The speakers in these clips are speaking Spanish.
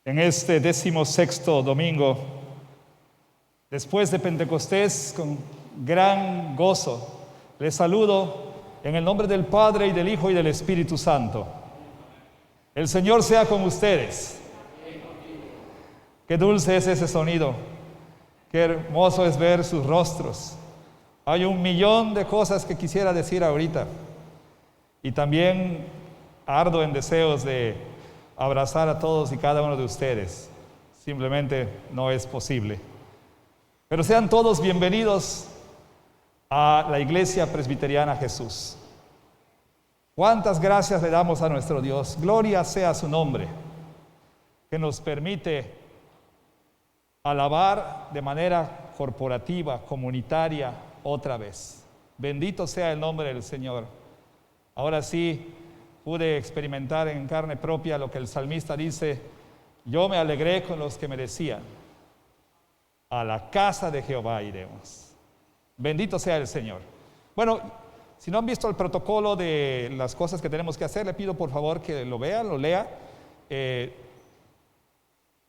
en este 16º domingo, después de Pentecostés, con gran gozo, les saludo en el nombre del Padre, y del Hijo, y del Espíritu Santo. El Señor sea con ustedes. Qué dulce es ese sonido, qué hermoso es ver sus rostros. Hay 1.000.000 de cosas que quisiera decir ahorita, y también ardo en deseos de abrazar a todos y cada uno de ustedes. Simplemente no es posible. Pero sean todos bienvenidos a la Iglesia Presbiteriana Jesús. Cuántas gracias le damos a nuestro Dios. Gloria sea su nombre, que nos permite alabar de manera corporativa, comunitaria, otra vez. Bendito sea el nombre del Señor. Ahora sí pude experimentar en carne propia lo que el salmista dice: yo me alegré con los que me decían, a la casa de Jehová iremos. Bendito sea el Señor. Bueno, si no han visto el protocolo de las cosas que tenemos que hacer, le pido por favor que lo vean, lo lea.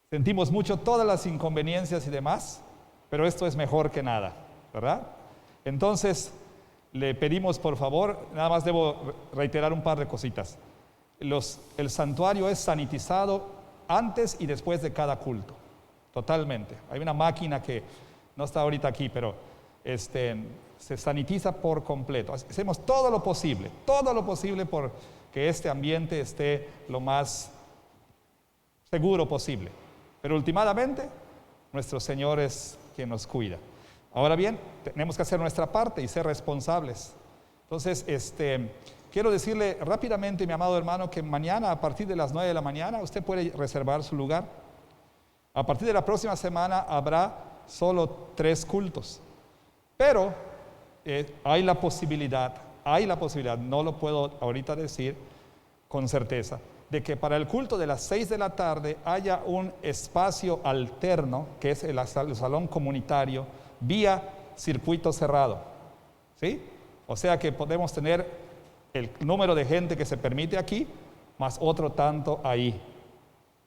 Sentimos mucho todas las inconveniencias y demás, pero esto es mejor que nada, ¿verdad? Entonces, le pedimos por favor, nada más debo reiterar un par de cositas. El santuario es sanitizado antes y después de cada culto, totalmente. Hay una máquina que no está ahorita aquí, pero se sanitiza por completo. Hacemos todo lo posible por que este ambiente esté lo más seguro posible. Pero últimamente, nuestro Señor es quien nos cuida. Ahora bien, tenemos que hacer nuestra parte y ser responsables. Entonces, quiero decirle rápidamente, mi amado hermano, que mañana a partir de las 9 de la mañana usted puede reservar su lugar. A partir de la próxima semana habrá solo 3 cultos. Pero hay la posibilidad, no lo puedo ahorita decir con certeza, de que para el culto de las 6 de la tarde haya un espacio alterno, que es el salón comunitario, vía circuito cerrado, ¿sí? O sea que podemos tener el número de gente que se permite aquí, más otro tanto ahí,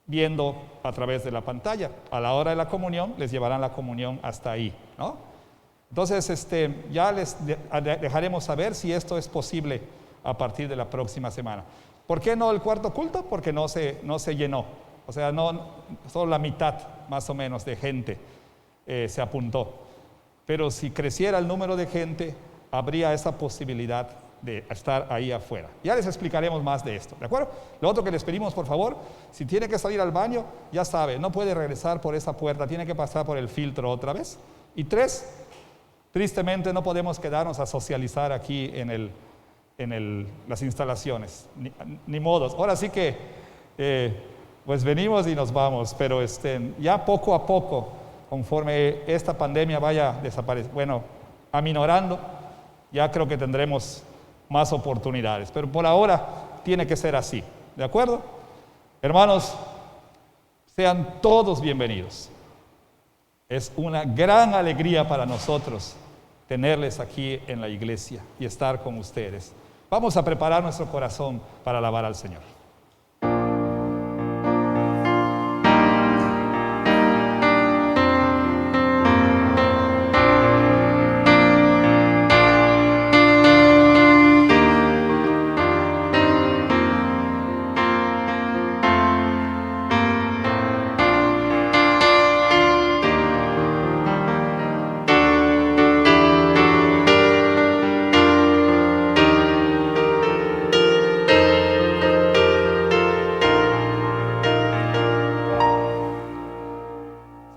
viendo a través de la pantalla. A la hora de la comunión, les llevarán la comunión hasta ahí, ¿no? Entonces, ya les dejaremos saber si esto es posible a partir de la próxima semana. ¿Por qué no el cuarto culto? Porque no se llenó. O sea, solo la mitad, más o menos, de gente se apuntó. Pero si creciera el número de gente, habría esa posibilidad de estar ahí afuera. Ya les explicaremos más de esto, ¿de acuerdo? Lo otro que les pedimos, por favor, si tiene que salir al baño, ya sabe, no puede regresar por esa puerta, tiene que pasar por el filtro otra vez. Y 3, tristemente no podemos quedarnos a socializar aquí en las instalaciones, ni modos. Ahora sí que pues venimos y nos vamos, pero ya poco a poco, conforme esta pandemia vaya aminorando, ya creo que tendremos más oportunidades, pero por ahora tiene que ser así, ¿de acuerdo? Hermanos, sean todos bienvenidos. Es una gran alegría para nosotros tenerles aquí en la iglesia y estar con ustedes. Vamos a preparar nuestro corazón para alabar al Señor.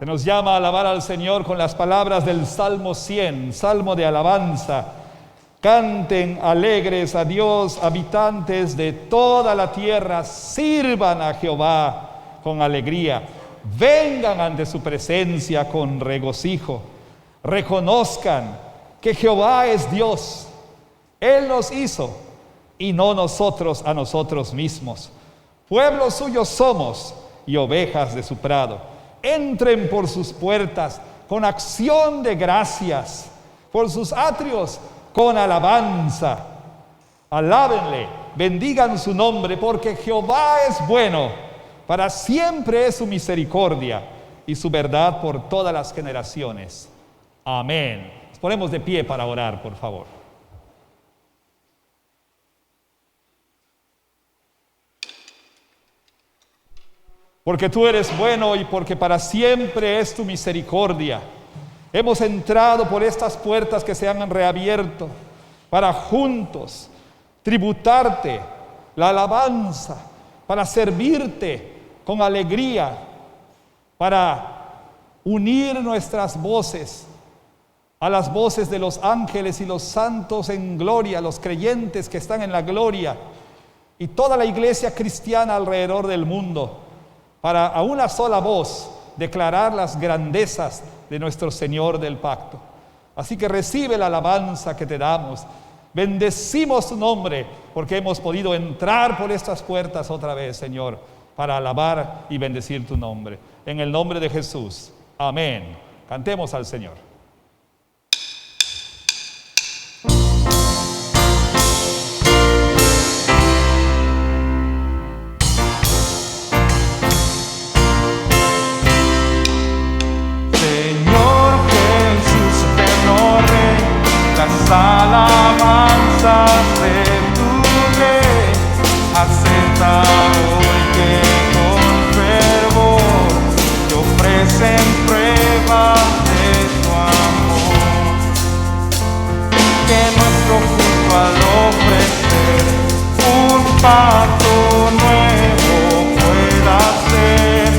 Nos llama a alabar al Señor con las palabras del Salmo 100, Salmo de alabanza. Canten alegres a Dios, habitantes de toda la tierra, sirvan a Jehová con alegría, vengan ante su presencia con regocijo, reconozcan que Jehová es Dios, Él nos hizo y no nosotros a nosotros mismos. Pueblo suyo somos y ovejas de su prado. Entren por sus puertas con acción de gracias, por sus atrios con alabanza. Alábenle, bendigan su nombre, porque Jehová es bueno, Para siempre es su misericordia y su verdad por todas las generaciones. Amén. Nos ponemos de pie para orar, por favor. Porque tú eres bueno y porque para siempre es tu misericordia. Hemos entrado por estas puertas que se han reabierto para juntos tributarte la alabanza, para servirte con alegría, para unir nuestras voces a las voces de los ángeles y los santos en gloria, los creyentes que están en la gloria, y toda la iglesia cristiana alrededor del mundo, para a una sola voz declarar las grandezas de nuestro Señor del pacto. Así que recibe la alabanza que te damos. Bendecimos tu nombre porque hemos podido entrar por estas puertas otra vez, Señor, para alabar y bendecir tu nombre. En el nombre de Jesús. Amén. Cantemos al Señor. Alabanzas de tu rey, acepta hoy que con fervor te ofrecen prueba de tu amor. Que nuestro culto al ofrecer un pacto nuevo pueda ser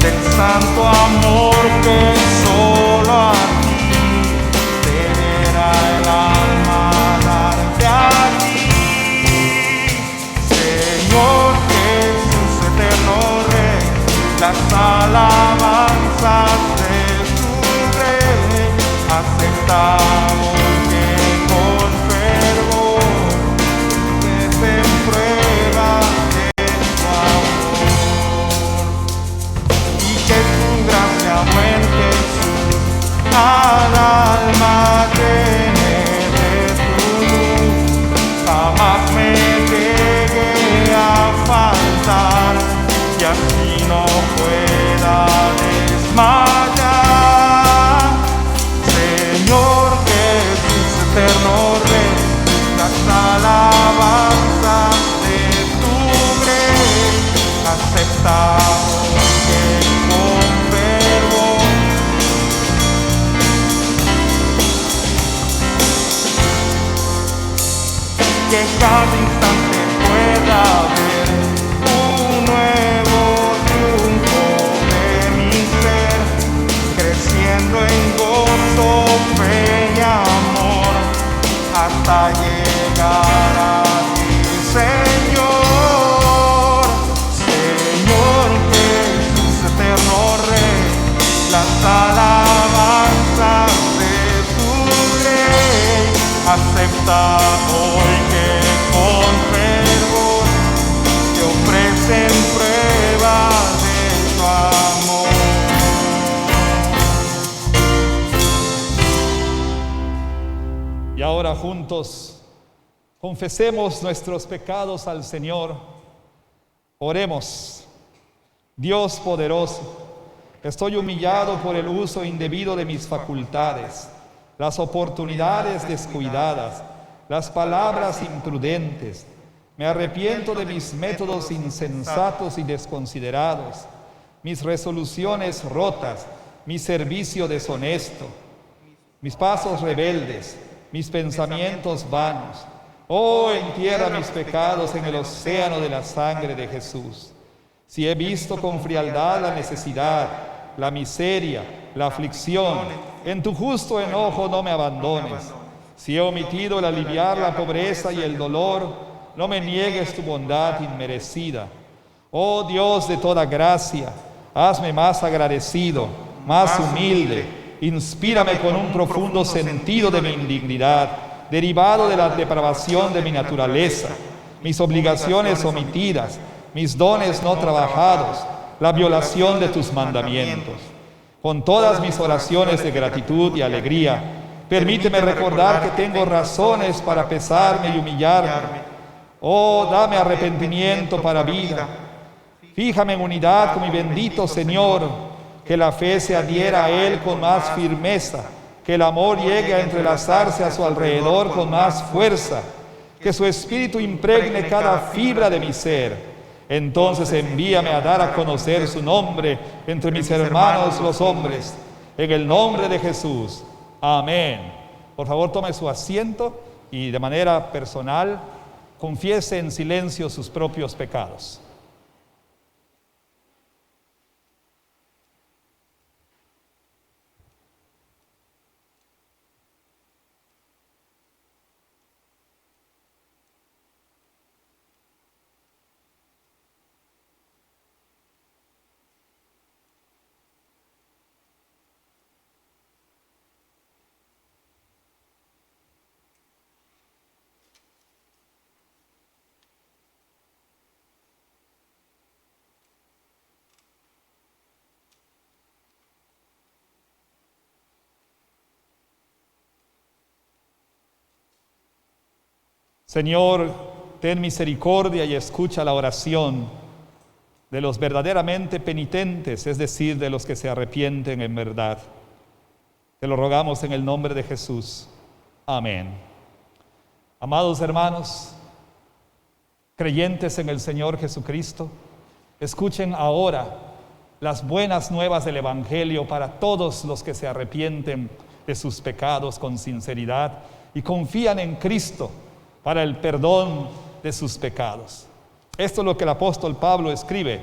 del santo amor que solo a ti te dará el alma. Las alabanzas de tu rey, aceptamos que con fervor te en prueba de tu amor, y que tu gracia buen Jesús al alma llene de tu luz, jamás me llegue a faltar, y así no pueda desmayar. Señor Jesús, eterno Rey, las alabanzas de tu rey, aceptamos que con fervor que cada instante pueda ver un nuevo triunfo de mi ser, creciendo en gozo, fe y amor, hasta llegar a ti, Señor. Señor Jesús, eterno Rey, las alabanzas de tu rey, acepta hoy que con fervor te ofrecen prueba de tu amor. Y ahora juntos confesemos nuestros pecados al Señor. Oremos. Dios poderoso, estoy humillado por el uso indebido de mis facultades, las oportunidades descuidadas, las palabras imprudentes. Me arrepiento de mis métodos insensatos y desconsiderados, mis resoluciones rotas, mi servicio deshonesto, mis pasos rebeldes, mis pensamientos vanos. Oh, entierra mis pecados en el océano de la sangre de Jesús. Si he visto con frialdad la necesidad, la miseria, la aflicción, en tu justo enojo no me abandones. Si he omitido el aliviar la pobreza y el dolor, no me niegues tu bondad inmerecida. Oh Dios de toda gracia, hazme más agradecido, más humilde. Inspírame con un profundo sentido de mi indignidad, derivado de la depravación de mi naturaleza, mis obligaciones omitidas, mis dones no trabajados, la violación de tus mandamientos. Con todas mis oraciones de gratitud y alegría, permíteme recordar que tengo razones para pesarme y humillarme. Oh, dame arrepentimiento para vida. Fíjame en unidad con mi bendito Señor, que la fe se adhiera a Él con más firmeza, que el amor llegue a entrelazarse a su alrededor con más fuerza, que su espíritu impregne cada fibra de mi ser. Entonces envíame a dar a conocer su nombre entre mis hermanos los hombres, en el nombre de Jesús. Amén. Por favor, tome su asiento y de manera personal confiese en silencio sus propios pecados. Señor, ten misericordia y escucha la oración de los verdaderamente penitentes, es decir, de los que se arrepienten en verdad. Te lo rogamos en el nombre de Jesús. Amén. Amados hermanos, creyentes en el Señor Jesucristo, escuchen ahora las buenas nuevas del Evangelio para todos los que se arrepienten de sus pecados con sinceridad y confían en Cristo para el perdón de sus pecados. Esto es lo que el apóstol Pablo escribe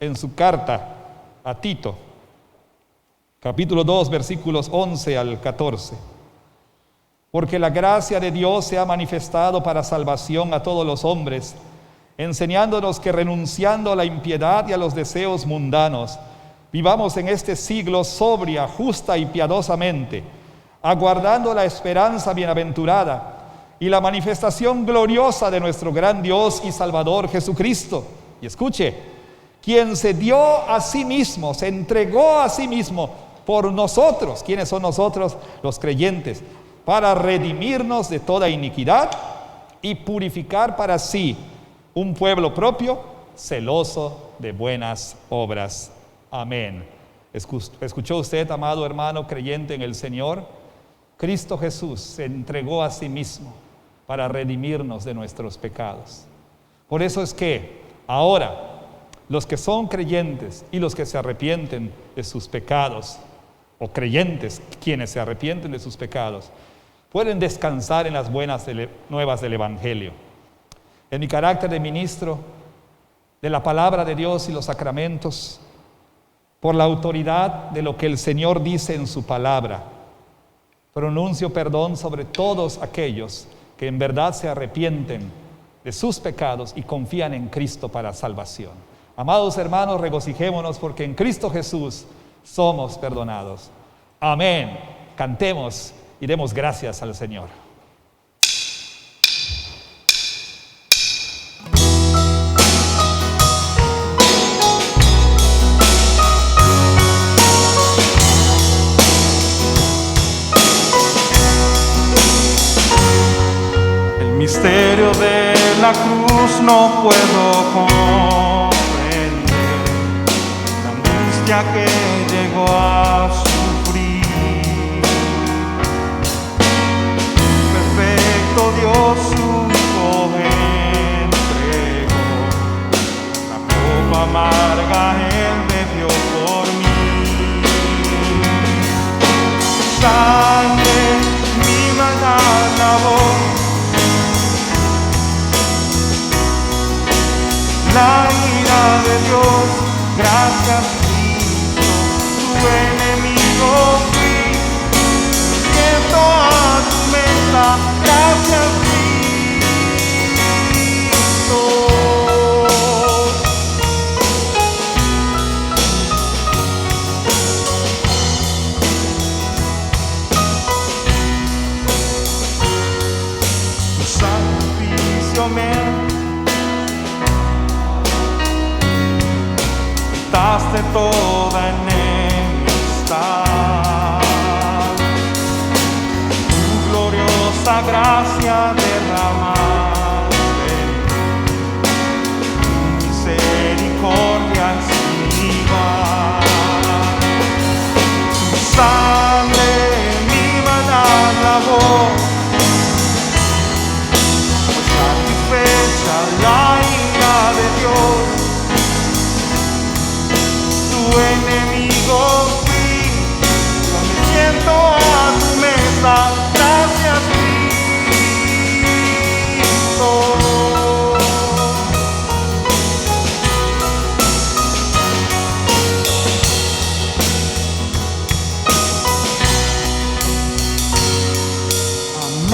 en su carta a Tito, capítulo 2, versículos 11 al 14. Porque la gracia de Dios se ha manifestado para salvación a todos los hombres, enseñándonos que renunciando a la impiedad y a los deseos mundanos, vivamos en este siglo sobria, justa y piadosamente, aguardando la esperanza bienaventurada y la manifestación gloriosa de nuestro gran Dios y Salvador Jesucristo. Y escuche, quien se dio a sí mismo, se entregó a sí mismo por nosotros. ¿Quiénes son nosotros? Los creyentes, para redimirnos de toda iniquidad y purificar para sí un pueblo propio, celoso de buenas obras. Amén. ¿Escuchó usted, amado hermano creyente en el Señor? Cristo Jesús se entregó a sí mismo para redimirnos de nuestros pecados. Por eso es que ahora los que son creyentes y los que se arrepienten de sus pecados, o creyentes quienes se arrepienten de sus pecados, pueden descansar en las buenas nuevas del Evangelio. En mi carácter de ministro de la palabra de Dios y los sacramentos, por la autoridad de lo que el Señor dice en su palabra, pronuncio perdón sobre todos aquellos que en verdad se arrepienten de sus pecados y confían en Cristo para salvación. Amados hermanos, regocijémonos porque en Cristo Jesús somos perdonados. Amén. Cantemos y demos gracias al Señor. Misterio de la cruz no puedo comprender, la angustia que llegó a sufrir. Perfecto Dios su Hijo entregó, la copa amarga Él bebió por mí. Sangre mi maldad lavó, la ira de Dios, gracias Cristo, tu enemigo fui, siento a tu mesa, gracias Cristo. Tu sacrificio me quitaste toda enemistad, tu gloriosa gracia derramaste, tu misericordia enemigo fui, yo me siento a tu mesa. Gracias, Cristo.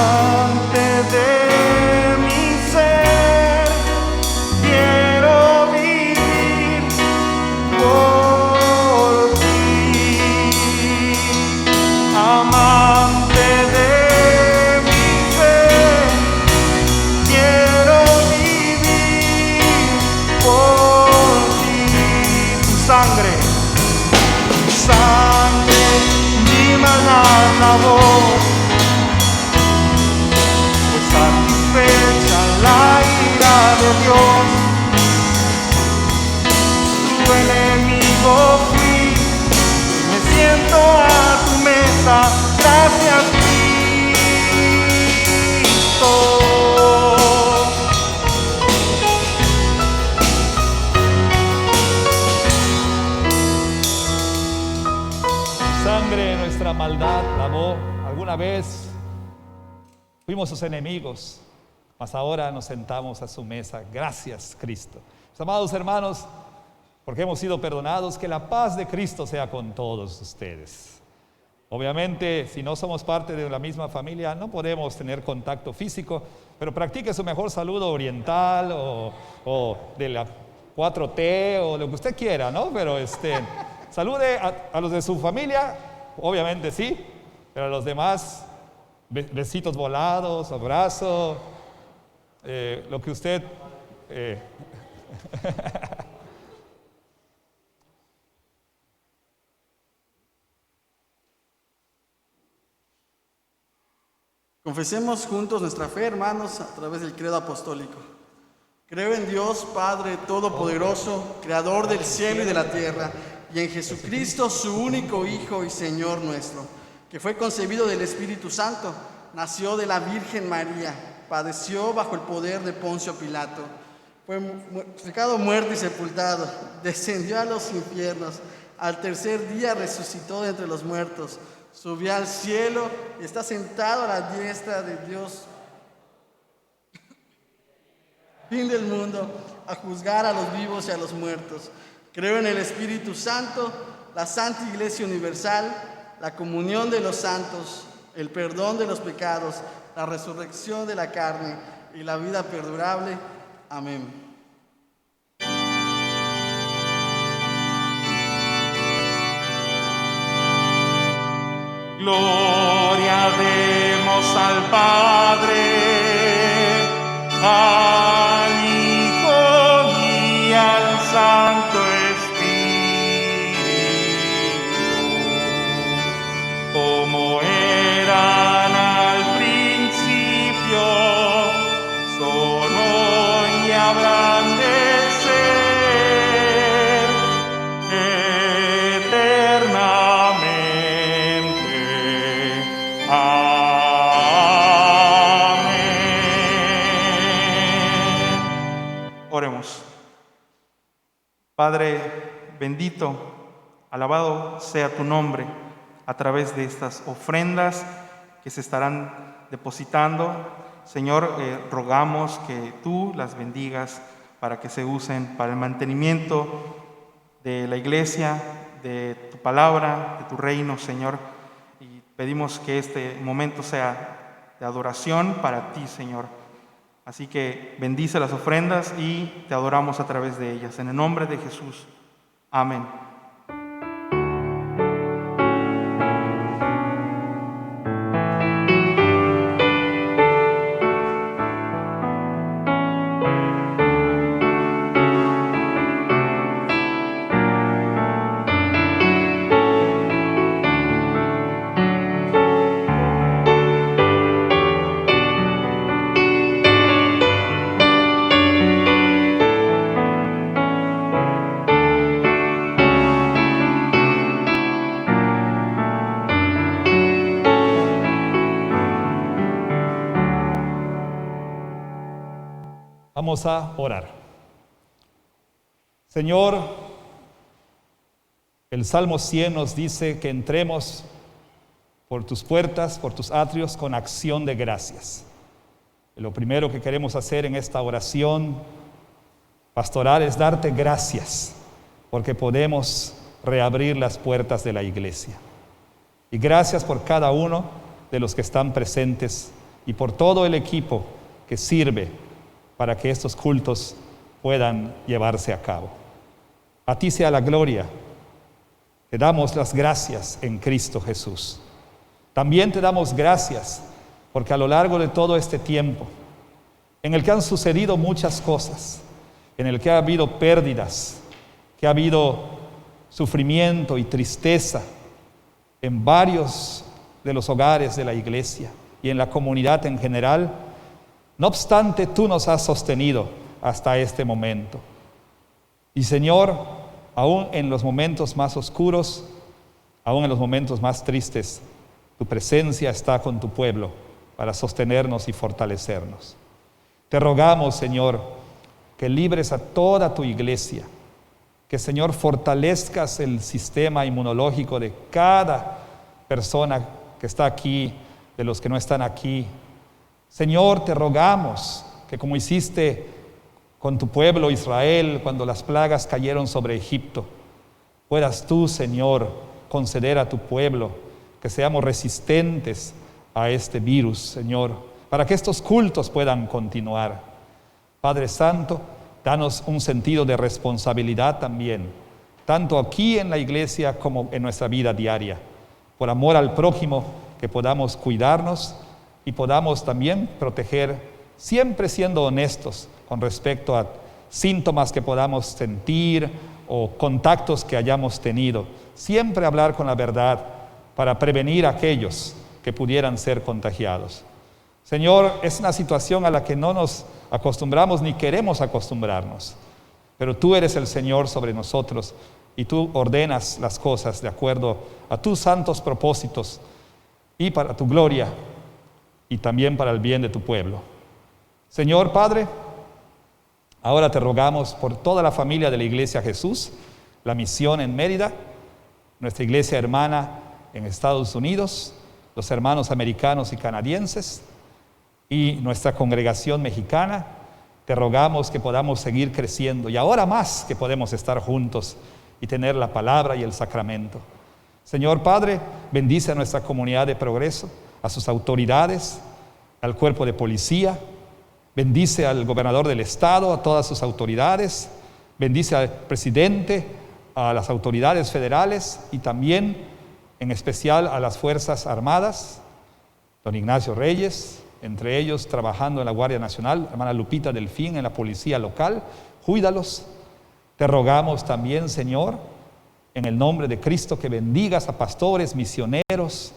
Amante de mi ser, quiero vivir por ti. Amante de mi ser, quiero vivir por ti. Tu sangre mi maldad lavó. Satisfecha la ira de Dios, tu enemigo fui, me siento a tu mesa. Gracias, Cristo. Sangre nuestra maldad lavó. Alguna vez fuimos sus enemigos, mas ahora nos sentamos a su mesa. Gracias, Cristo. Mis amados hermanos, porque hemos sido perdonados, que la paz de Cristo sea con todos ustedes. Obviamente, si no somos parte de la misma familia, no podemos tener contacto físico, pero practique su mejor saludo oriental o de la 4T o lo que usted quiera, ¿no? Pero salude a los de su familia, obviamente sí, pero a los demás, besitos volados, abrazo, lo que usted... Confesemos juntos nuestra fe, hermanos, a través del credo apostólico. Creo en Dios, Padre Todopoderoso, Creador del cielo y de la tierra, y en Jesucristo, su único Hijo y Señor nuestro, que fue concebido del Espíritu Santo, nació de la Virgen María, padeció bajo el poder de Poncio Pilato, fue crucificado, muerto y sepultado, descendió a los infiernos, al tercer día resucitó de entre los muertos, subió al cielo y está sentado a la diestra de Dios, fin del mundo, a juzgar a los vivos y a los muertos. Creo en el Espíritu Santo, la Santa Iglesia Universal, la comunión de los santos, el perdón de los pecados, la resurrección de la carne y la vida perdurable. Amén. Gloria demos al Padre, al Hijo y al Santo Espíritu, como eran al principio, son hoy y habrán de ser eternamente. Amén. Oremos. Padre bendito, alabado sea tu nombre a través de estas ofrendas que se estarán depositando. Señor, rogamos que tú las bendigas para que se usen para el mantenimiento de la iglesia, de tu palabra, de tu reino, Señor. Y pedimos que este momento sea de adoración para ti, Señor. Así que bendice las ofrendas y te adoramos a través de ellas. En el nombre de Jesús. Amén. Vamos a orar. Señor, El Salmo 100 nos dice que entremos por tus puertas, por tus atrios, con acción de gracias. Lo primero que queremos hacer en esta oración pastoral es darte gracias, porque podemos reabrir las puertas de la iglesia. Y gracias por cada uno de los que están presentes y por todo el equipo que sirve para que estos cultos puedan llevarse a cabo. A ti sea la gloria. Te damos las gracias en Cristo Jesús. También te damos gracias porque a lo largo de todo este tiempo, en el que han sucedido muchas cosas, en el que ha habido pérdidas, que ha habido sufrimiento y tristeza en varios de los hogares de la iglesia y en la comunidad en general, no obstante, tú nos has sostenido hasta este momento. Y Señor, aún en los momentos más oscuros, aún en los momentos más tristes, tu presencia está con tu pueblo para sostenernos y fortalecernos. Te rogamos, Señor, que libres a toda tu iglesia, que, Señor, fortalezcas el sistema inmunológico de cada persona que está aquí, de los que no están aquí. Señor, te rogamos que, como hiciste con tu pueblo Israel cuando las plagas cayeron sobre Egipto, puedas tú, Señor, conceder a tu pueblo que seamos resistentes a este virus, Señor, para que estos cultos puedan continuar. Padre Santo, danos un sentido de responsabilidad también, tanto aquí en la iglesia como en nuestra vida diaria, por amor al prójimo, que podamos cuidarnos y podamos también proteger, siempre siendo honestos con respecto a síntomas que podamos sentir o contactos que hayamos tenido. Siempre hablar con la verdad para prevenir a aquellos que pudieran ser contagiados. Señor, es una situación a la que no nos acostumbramos ni queremos acostumbrarnos, pero tú eres el Señor sobre nosotros y tú ordenas las cosas de acuerdo a tus santos propósitos y para tu gloria y también para el bien de tu pueblo. Señor Padre, ahora te rogamos por toda la familia de la Iglesia Jesús, la misión en Mérida, nuestra iglesia hermana en Estados Unidos, los hermanos americanos y canadienses y nuestra congregación mexicana. Te rogamos que podamos seguir creciendo y ahora más que podemos estar juntos y tener la palabra y el sacramento. Señor Padre, bendice a nuestra comunidad de Progreso, a sus autoridades, al cuerpo de policía, bendice al gobernador del estado, a todas sus autoridades, bendice al presidente, a las autoridades federales y también en especial a las Fuerzas Armadas, don Ignacio Reyes, entre ellos trabajando en la Guardia Nacional, hermana Lupita Delfín en la policía local. Cuídalos. Te rogamos también, Señor, en el nombre de Cristo, que bendigas a pastores, misioneros,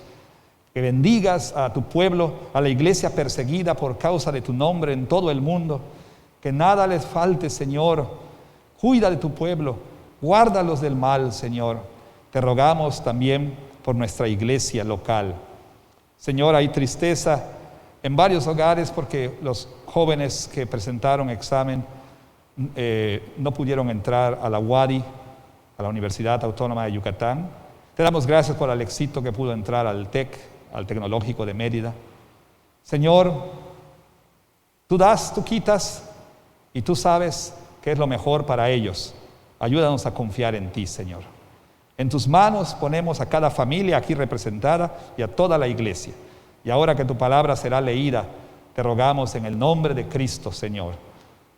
que bendigas a tu pueblo, a la iglesia perseguida por causa de tu nombre en todo el mundo. Que nada les falte, Señor. Cuida de tu pueblo, guárdalos del mal, Señor. Te rogamos también por nuestra iglesia local. Señor, hay tristeza en varios hogares porque los jóvenes que presentaron examen no pudieron entrar a la UADY, a la Universidad Autónoma de Yucatán. Te damos gracias por Alexito que pudo entrar al TEC, al Tecnológico de Mérida. Señor, tú das, tú quitas y tú sabes qué es lo mejor para ellos. Ayúdanos a confiar en ti, Señor. En tus manos ponemos a cada familia aquí representada y a toda la iglesia. Y ahora que tu palabra será leída, te rogamos en el nombre de Cristo, Señor,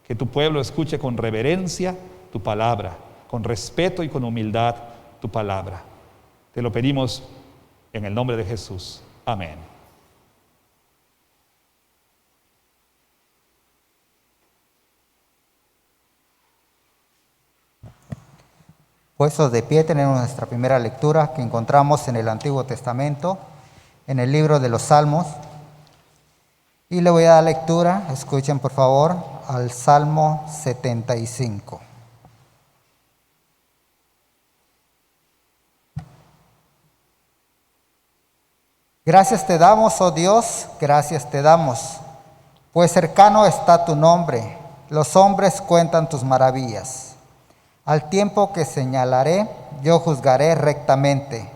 que tu pueblo escuche con reverencia tu palabra, con respeto y con humildad tu palabra. Te lo pedimos en el nombre de Jesús. Amén. Puestos de pie, tenemos nuestra primera lectura que encontramos en el Antiguo Testamento, en el libro de los Salmos. Y le voy a dar lectura, escuchen por favor, al Salmo 75. Gracias te damos, oh Dios, gracias te damos, pues cercano está tu nombre, los hombres cuentan tus maravillas. Al tiempo que señalaré, yo juzgaré rectamente.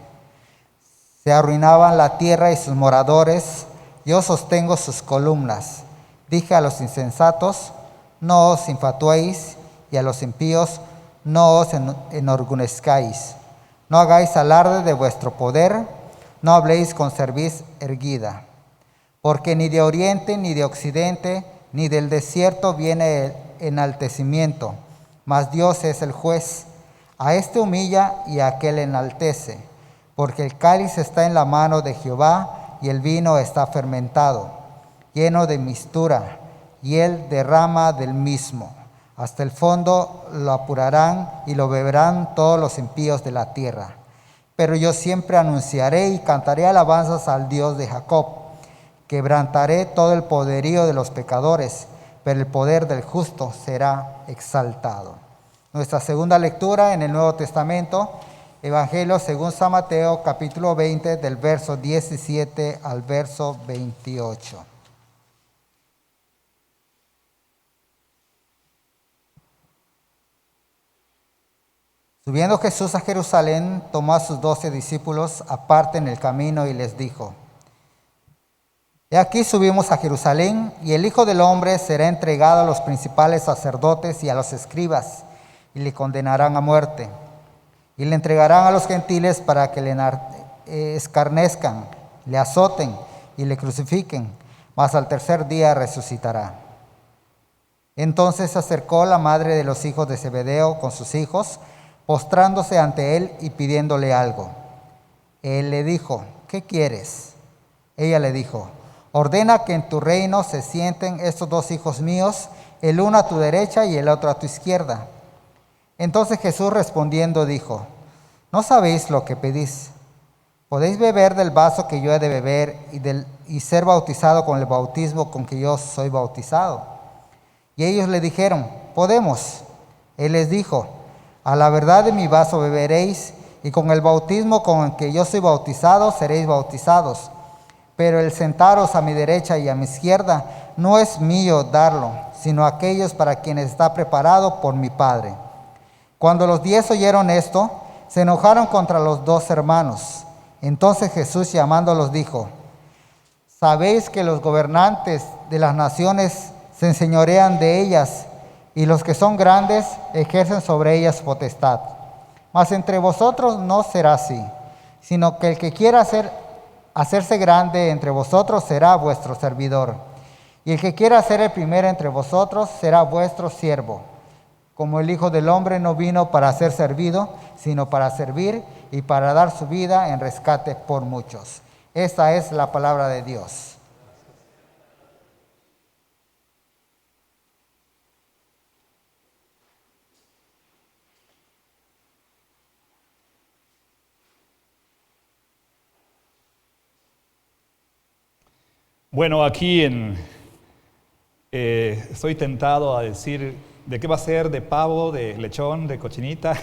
Se arruinaban la tierra y sus moradores, yo sostengo sus columnas. Dije a los insensatos, no os infatuéis, y a los impíos, no os enorgullezcáis. No hagáis alarde de vuestro poder, no habléis con cerviz erguida. Porque ni de oriente, ni de occidente, ni del desierto viene el enaltecimiento, mas Dios es el juez. A este humilla y a aquel enaltece, porque el cáliz está en la mano de Jehová y el vino está fermentado, lleno de mistura, y él derrama del mismo. Hasta el fondo lo apurarán y lo beberán todos los impíos de la tierra. Pero yo siempre anunciaré y cantaré alabanzas al Dios de Jacob. Quebrantaré todo el poderío de los pecadores, pero el poder del justo será exaltado. Nuestra segunda lectura en el Nuevo Testamento, Evangelio según San Mateo, capítulo 20, del verso 17 al verso 28. Subiendo Jesús a Jerusalén, tomó a sus 12 discípulos aparte en el camino y les dijo: He aquí subimos a Jerusalén, y el Hijo del Hombre será entregado a los principales sacerdotes y a los escribas, y le condenarán a muerte. Y le entregarán a los gentiles para que le escarnezcan, le azoten y le crucifiquen, mas al tercer día resucitará. Entonces se acercó la madre de los hijos de Zebedeo con sus hijos, postrándose ante él y pidiéndole algo. Él le dijo: ¿Qué quieres? Ella le dijo: Ordena que en tu reino se sienten estos 2 hijos míos, el uno a tu derecha y el otro a tu izquierda. Entonces Jesús respondiendo dijo: ¿No sabéis lo que pedís? ¿Podéis beber del vaso que yo he de beber y ser bautizado con el bautismo con que yo soy bautizado? Y ellos le dijeron: Podemos. Él les dijo: A la verdad de mi vaso beberéis, y con el bautismo con el que yo soy bautizado seréis bautizados. Pero el sentaros a mi derecha y a mi izquierda no es mío darlo, sino aquellos para quienes está preparado por mi Padre. Cuando los 10 oyeron esto, se enojaron contra los 2 hermanos. Entonces Jesús llamándolos dijo: ¿Sabéis que los gobernantes de las naciones se enseñorean de ellas, y los que son grandes ejercen sobre ellas potestad? Mas entre vosotros no será así, sino que el que quiera hacerse grande entre vosotros será vuestro servidor. Y el que quiera ser el primero entre vosotros será vuestro siervo. Como el Hijo del Hombre no vino para ser servido, sino para servir y para dar su vida en rescate por muchos. Esta es la palabra de Dios. Bueno, aquí estoy tentado a decir de qué va a ser, de pavo, de lechón, de cochinita.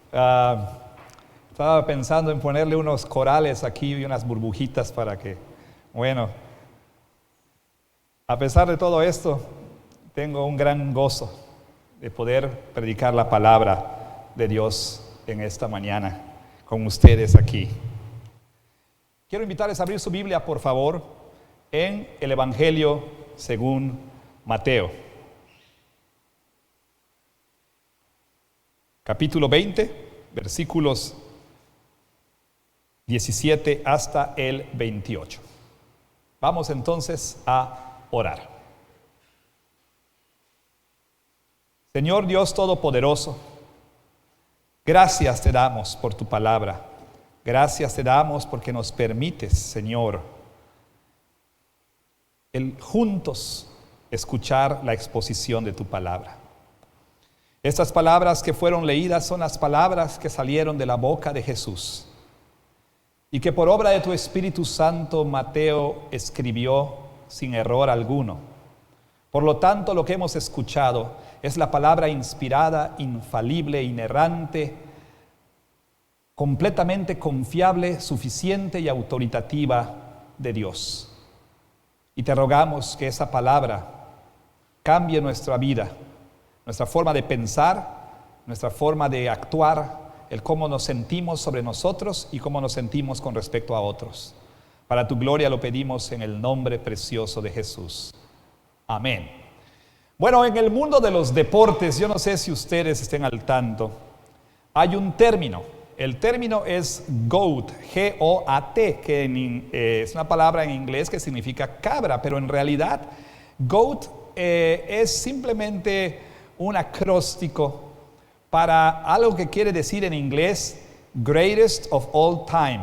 Estaba pensando en ponerle unos corales aquí y unas burbujitas para que, bueno, a pesar de todo esto, tengo un gran gozo de poder predicar la palabra de Dios en esta mañana con ustedes aquí. Quiero invitarles a abrir su Biblia, por favor, en el Evangelio según Mateo. Capítulo 20, versículos 17 hasta el 28. Vamos entonces a orar. Señor Dios Todopoderoso, gracias te damos por tu palabra. Gracias te damos porque nos permites, Señor, el juntos escuchar la exposición de tu palabra. Estas palabras que fueron leídas son las palabras que salieron de la boca de Jesús y que por obra de tu Espíritu Santo Mateo escribió sin error alguno. Por lo tanto, lo que hemos escuchado es la palabra inspirada, infalible, inerrante, completamente confiable, suficiente y autoritativa de Dios. Y te rogamos que esa palabra cambie nuestra vida, nuestra forma de pensar, nuestra forma de actuar, el cómo nos sentimos sobre nosotros y cómo nos sentimos con respecto a otros. Para tu gloria lo pedimos en el nombre precioso de Jesús. Amén. Bueno, en el mundo de los deportes, yo no sé si ustedes estén al tanto, hay un término. El término es GOAT, G-O-A-T, que es una palabra en inglés que significa cabra, pero en realidad GOAT es simplemente un acróstico para algo que quiere decir en inglés Greatest of All Time,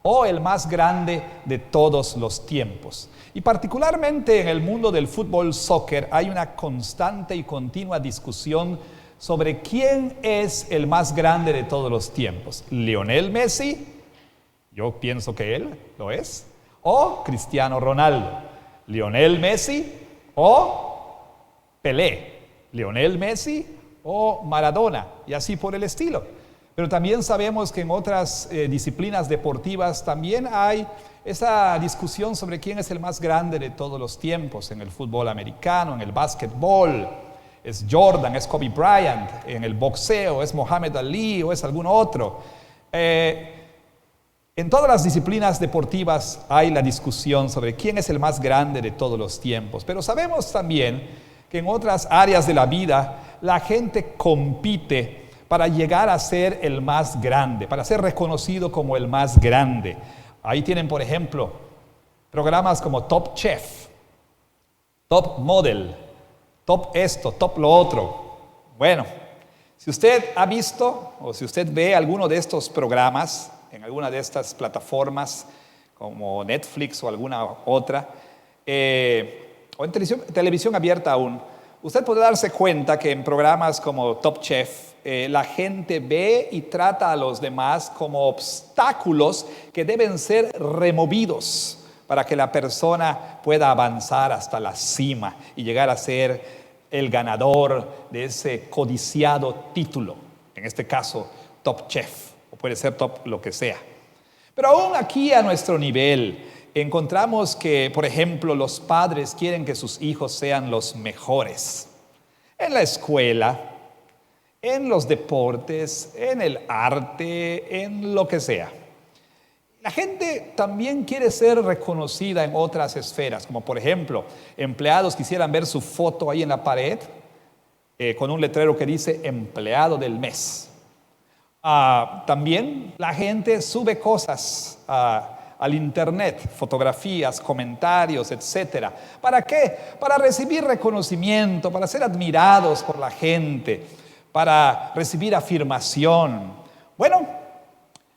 o el más grande de todos los tiempos. Y particularmente en el mundo del fútbol soccer hay una constante y continua discusión sobre quién es el más grande de todos los tiempos. ¿Lionel Messi? Yo pienso que él lo es. ¿O Cristiano Ronaldo? ¿Lionel Messi o Pelé? ¿Lionel Messi o Maradona? Y así por el estilo. Pero también sabemos que en otras disciplinas deportivas también hay esa discusión sobre quién es el más grande de todos los tiempos. En el fútbol americano, en el básquetbol, es Jordan, es Kobe Bryant. En el boxeo, es Muhammad Ali o es algún otro. En todas las disciplinas deportivas hay la discusión sobre quién es el más grande de todos los tiempos. Pero sabemos también que en otras áreas de la vida la gente compite para llegar a ser el más grande, para ser reconocido como el más grande. Ahí tienen, por ejemplo, programas como Top Chef, Top Model, Top esto, Top lo otro. Bueno, si usted ha visto o si usted ve alguno de estos programas en alguna de estas plataformas como Netflix o alguna otra, o en televisión abierta aún, usted podrá darse cuenta que en programas como Top Chef, la gente ve y trata a los demás como obstáculos que deben ser removidos para que la persona pueda avanzar hasta la cima y llegar a ser el ganador de ese codiciado título, en este caso Top Chef, o puede ser Top lo que sea. Pero aún aquí a nuestro nivel encontramos que, por ejemplo, los padres quieren que sus hijos sean los mejores en la escuela, en los deportes, en el arte, en lo que sea. La gente también quiere ser reconocida en otras esferas, como por ejemplo, empleados quisieran ver su foto ahí en la pared con un letrero que dice empleado del mes. También la gente sube cosas al internet, fotografías, comentarios, etc. ¿Para qué? Para recibir reconocimiento, para ser admirados por la gente, para recibir afirmación. Bueno,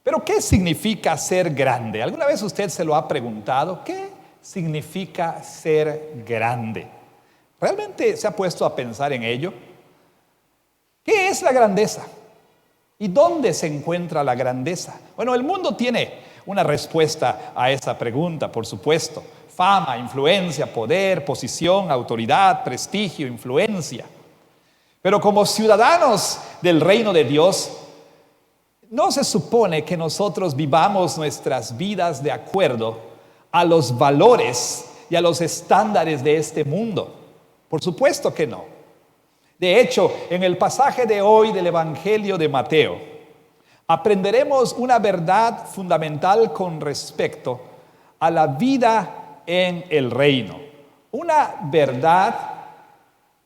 pero ¿qué significa ser grande? ¿Alguna vez usted se lo ha preguntado? ¿Qué significa ser grande? ¿Realmente se ha puesto a pensar en ello? ¿Qué es la grandeza? ¿Y dónde se encuentra la grandeza? Bueno, el mundo tiene una respuesta a esa pregunta, por supuesto. Fama, influencia, poder, posición, autoridad, prestigio, influencia. Pero como ciudadanos del reino de Dios, no se supone que nosotros vivamos nuestras vidas de acuerdo a los valores y a los estándares de este mundo. Por supuesto que no. De hecho, en el pasaje de hoy del Evangelio de Mateo, aprenderemos una verdad fundamental con respecto a la vida en el reino. Una verdad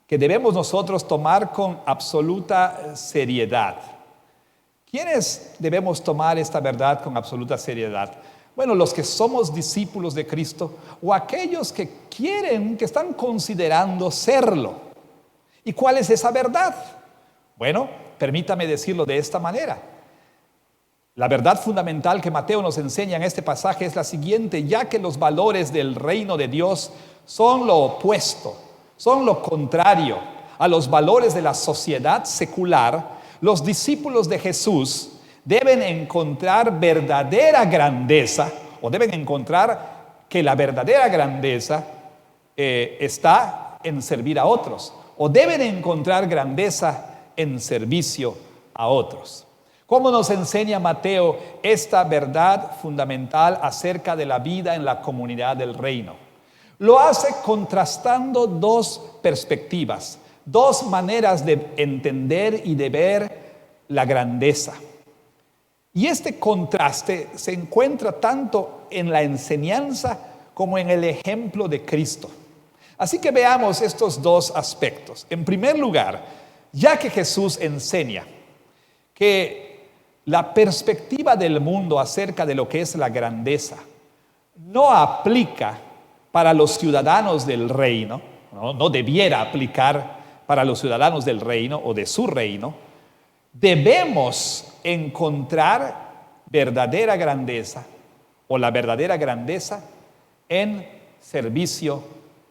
que debemos nosotros tomar con absoluta seriedad. ¿Quiénes debemos tomar esta verdad con absoluta seriedad? Bueno, los que somos discípulos de Cristo o aquellos que están considerando serlo. ¿Y cuál es esa verdad? Bueno, permítame decirlo de esta manera. La verdad fundamental que Mateo nos enseña en este pasaje es la siguiente: ya que los valores del reino de Dios son lo opuesto, son lo contrario a los valores de la sociedad secular, los discípulos de Jesús deben encontrar verdadera grandeza, o deben encontrar que la verdadera grandeza está en servir a otros, o deben encontrar grandeza en servicio a otros. ¿Cómo nos enseña Mateo esta verdad fundamental acerca de la vida en la comunidad del reino? Lo hace contrastando dos perspectivas, dos maneras de entender y de ver la grandeza. Y este contraste se encuentra tanto en la enseñanza como en el ejemplo de Cristo. Así que veamos estos dos aspectos. En primer lugar, ya que Jesús enseña que la perspectiva del mundo acerca de lo que es la grandeza no aplica para los ciudadanos del reino, no debiera aplicar para los ciudadanos del reino o de su reino, debemos encontrar verdadera grandeza o la verdadera grandeza en servicio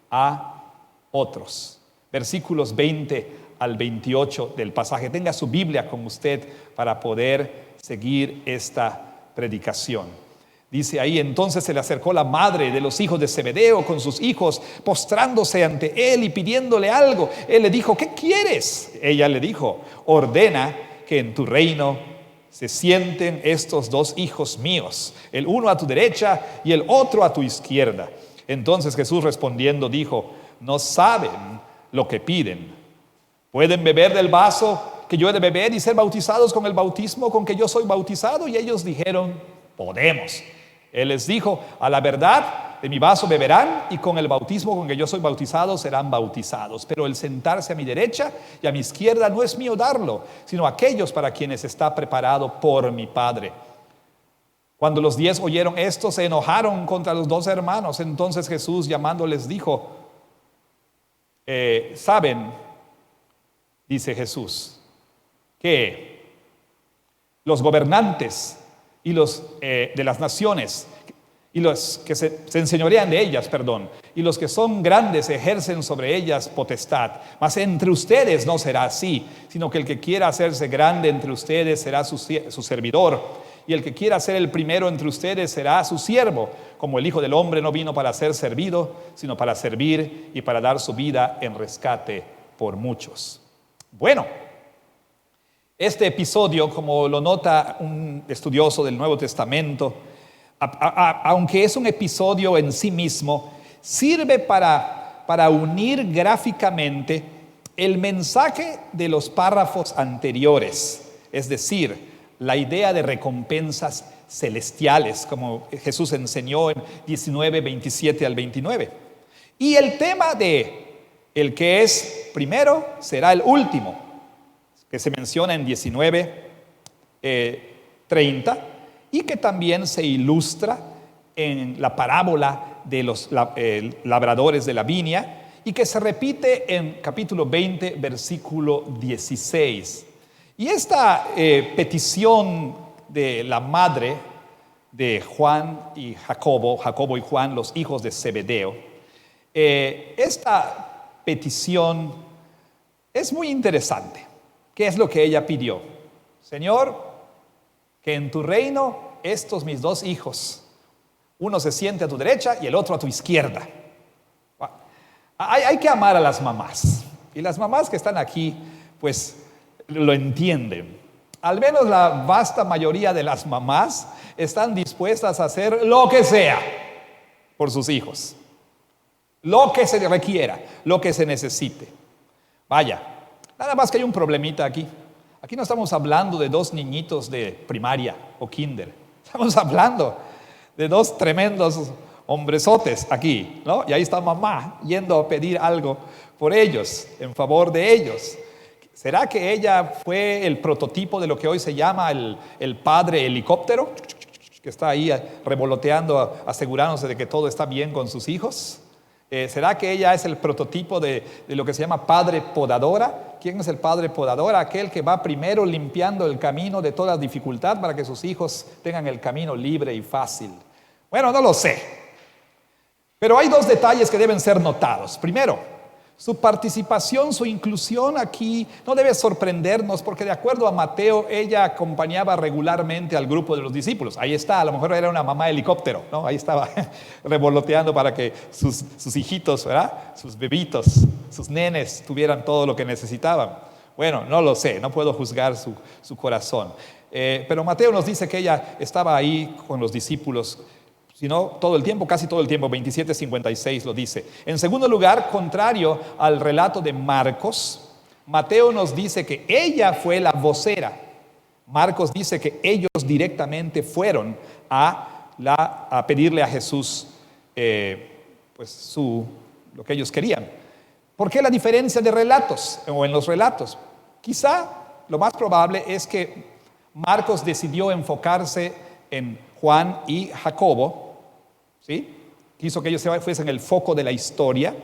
a otros. Versículos 20 al 28 del pasaje. Tenga su Biblia con usted para poder seguir esta predicación. Dice ahí: entonces se le acercó la madre de los hijos de Zebedeo con sus hijos, postrándose ante él y pidiéndole algo. Él le dijo: ¿qué quieres? Ella le dijo: ordena que en tu reino se sienten estos dos hijos míos, el uno a tu derecha y el otro a tu izquierda. Entonces Jesús respondiendo dijo: no saben lo que piden. ¿Pueden beber del vaso que yo he de beber y ser bautizados con el bautismo con que yo soy bautizado? Y ellos dijeron: podemos. Él les dijo: a la verdad, de mi vaso beberán y con el bautismo con que yo soy bautizado serán bautizados. Pero el sentarse a mi derecha y a mi izquierda no es mío darlo, sino aquellos para quienes está preparado por mi Padre. Cuando los 10 oyeron esto, se enojaron contra los 2 hermanos. Entonces Jesús, llamándoles, dijo: ¿saben? Dice Jesús, que los gobernantes y los de las naciones y los que se enseñorean de ellas, y los que son grandes ejercen sobre ellas potestad. Mas entre ustedes no será así, sino que el que quiera hacerse grande entre ustedes será su servidor, y el que quiera ser el primero entre ustedes será su siervo, como el Hijo del Hombre no vino para ser servido, sino para servir y para dar su vida en rescate por muchos. Bueno, este episodio, como lo nota un estudioso del Nuevo Testamento, aunque es un episodio en sí mismo, sirve para unir gráficamente el mensaje de los párrafos anteriores, es decir, la idea de recompensas celestiales, como Jesús enseñó en 19, 27 al 29. Y el tema de el que es primero será el último, que se menciona en 19, 30, y que también se ilustra en la parábola de los labradores de la viña, y que se repite en capítulo 20, versículo 16. Y esta petición de la madre de Juan y Jacobo y Juan, los hijos de Zebedeo, esta petición es muy interesante. ¿Qué es lo que ella pidió? Señor, que en tu reino estos mis 2 hijos, uno se siente a tu derecha y el otro a tu izquierda. Hay que amar a las mamás. Y las mamás que están aquí, pues lo entienden. Al menos la vasta mayoría de las mamás están dispuestas a hacer lo que sea por sus hijos. Lo que se requiera, lo que se necesite. Vaya, nada más que hay un problemita aquí. Aquí no estamos hablando de 2 niñitos de primaria o kinder. Estamos hablando de 2 tremendos hombresotes aquí, ¿no? Y ahí está mamá yendo a pedir algo por ellos, en favor de ellos. ¿Será que ella fue el prototipo de lo que hoy se llama el padre helicóptero? Que está ahí revoloteando, asegurándose de que todo está bien con sus hijos. ¿Será que ella es el prototipo de lo que se llama padre podadora? ¿Quién es el padre podadora? Aquel que va primero limpiando el camino de toda dificultad para que sus hijos tengan el camino libre y fácil. Bueno, no lo sé. Pero hay 2 detalles que deben ser notados. Primero, su participación, su inclusión aquí no debe sorprendernos, porque de acuerdo a Mateo, ella acompañaba regularmente al grupo de los discípulos. Ahí está, a lo mejor era una mamá helicóptero, ¿no? Ahí estaba revoloteando para que sus hijitos, ¿verdad? Sus bebitos, sus nenes tuvieran todo lo que necesitaban. Bueno, no lo sé, no puedo juzgar su corazón. Pero Mateo nos dice que ella estaba ahí con los discípulos, sino todo el tiempo, casi todo el tiempo. 27:56 lo dice. En segundo lugar, contrario al relato de Marcos, Mateo nos dice que ella fue la vocera. Marcos dice que ellos directamente fueron a pedirle a Jesús lo que ellos querían. ¿Por qué la diferencia de relatos o en los relatos? Quizá lo más probable es que Marcos decidió enfocarse en Juan y Jacobo, ¿sí? Quiso que ellos fuesen el foco de la historia,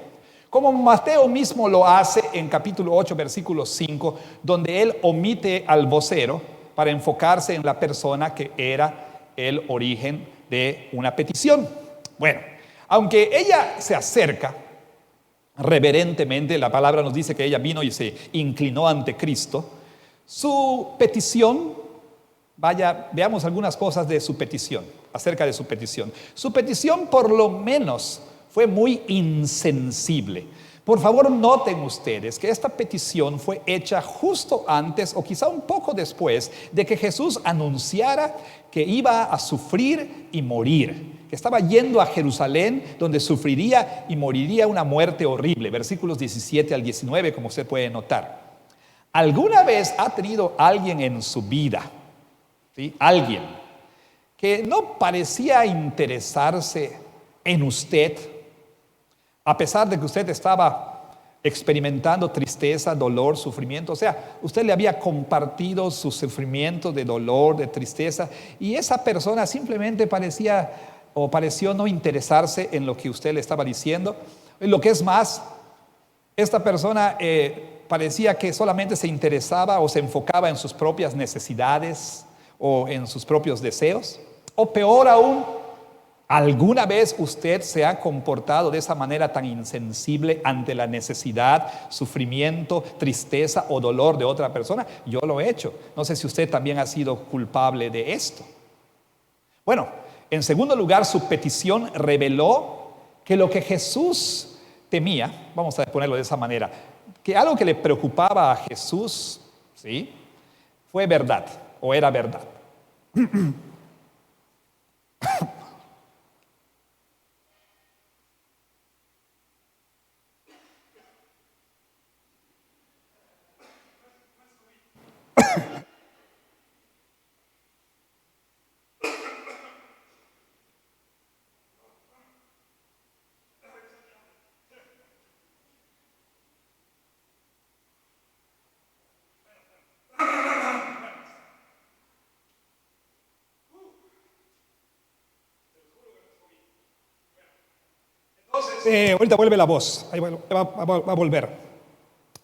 como Mateo mismo lo hace en capítulo 8, versículo 5, donde él omite al vocero para enfocarse en la persona que era el origen de una petición. Bueno, aunque ella se acerca reverentemente, la palabra nos dice que ella vino y se inclinó ante Cristo, su petición, veamos algunas cosas de su petición, acerca de su petición. Su petición por lo menos fue muy insensible. Por favor, noten ustedes que esta petición fue hecha justo antes o quizá un poco después de que Jesús anunciara que iba a sufrir y morir, que estaba yendo a Jerusalén donde sufriría y moriría una muerte horrible. Versículos 17 al 19, como usted puede notar. ¿Alguna vez ha tenido alguien en su vida, ¿sí? Alguien que no parecía interesarse en usted, a pesar de que usted estaba experimentando tristeza, dolor, sufrimiento? O sea, usted le había compartido su sufrimiento de dolor, de tristeza, y esa persona simplemente pareció no interesarse en lo que usted le estaba diciendo. Lo que es más, esta persona parecía que solamente se interesaba o se enfocaba en sus propias necesidades o en sus propios deseos. O peor aún, ¿alguna vez usted se ha comportado de esa manera tan insensible ante la necesidad, sufrimiento, tristeza o dolor de otra persona? Yo lo he hecho. No sé si usted también ha sido culpable de esto. Bueno, en segundo lugar, su petición reveló que lo que Jesús temía, vamos a ponerlo de esa manera, que algo que le preocupaba a Jesús, ¿sí?, fue verdad o era verdad. Ahorita vuelve la voz, ahí va a volver.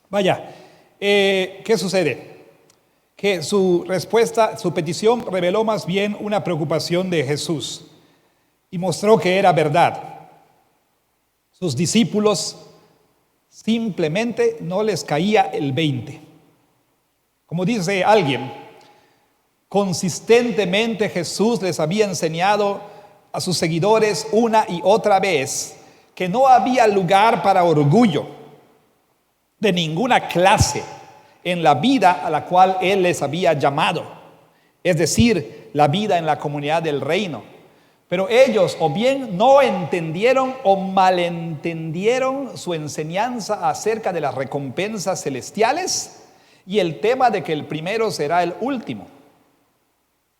Vaya, ¿qué sucede? Que su respuesta, su petición reveló más bien una preocupación de Jesús y mostró que era verdad. Sus discípulos simplemente no les caía el 20. Como dice alguien, consistentemente Jesús les había enseñado a sus seguidores una y otra vez que no había lugar para orgullo de ninguna clase en la vida a la cual Él les había llamado, es decir, la vida en la comunidad del reino. Pero ellos o bien no entendieron o malentendieron su enseñanza acerca de las recompensas celestiales y el tema de que el primero será el último.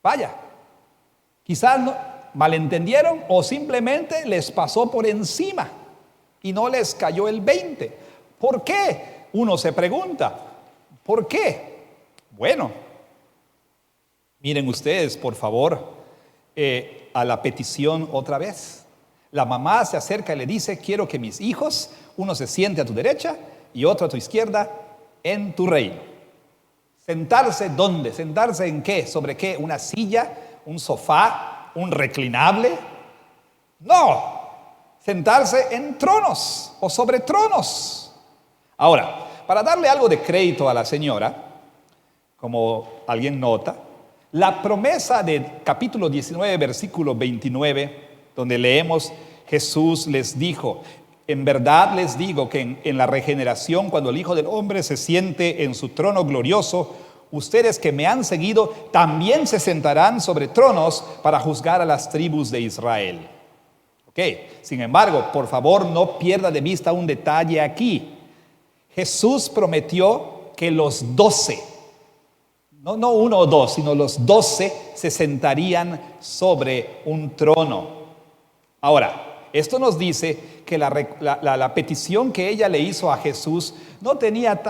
Vaya, quizás malentendieron o simplemente les pasó por encima y no les cayó el 20. ¿Por qué? Uno se pregunta, ¿por qué? Bueno, miren ustedes, por favor, a la petición otra vez. La mamá se acerca y le dice: quiero que mis hijos, uno se siente a tu derecha y otro a tu izquierda en tu reino. ¿Sentarse dónde? ¿Sentarse en qué? ¿Sobre qué? ¿Una silla? ¿Un sofá? ¿Un reclinable? No, sentarse en tronos o sobre tronos. Ahora, para darle algo de crédito a la señora, como alguien nota, la promesa de capítulo 19, versículo 29, donde leemos: Jesús les dijo, en verdad les digo que en la regeneración, cuando el Hijo del Hombre se siente en su trono glorioso, ustedes que me han seguido también se sentarán sobre tronos para juzgar a las tribus de Israel. Ok, sin embargo, por favor no pierda de vista un detalle aquí. Jesús prometió que los 12, no uno o dos, sino los 12 se sentarían sobre un trono. Ahora, esto nos dice que la petición que ella le hizo a Jesús no tenía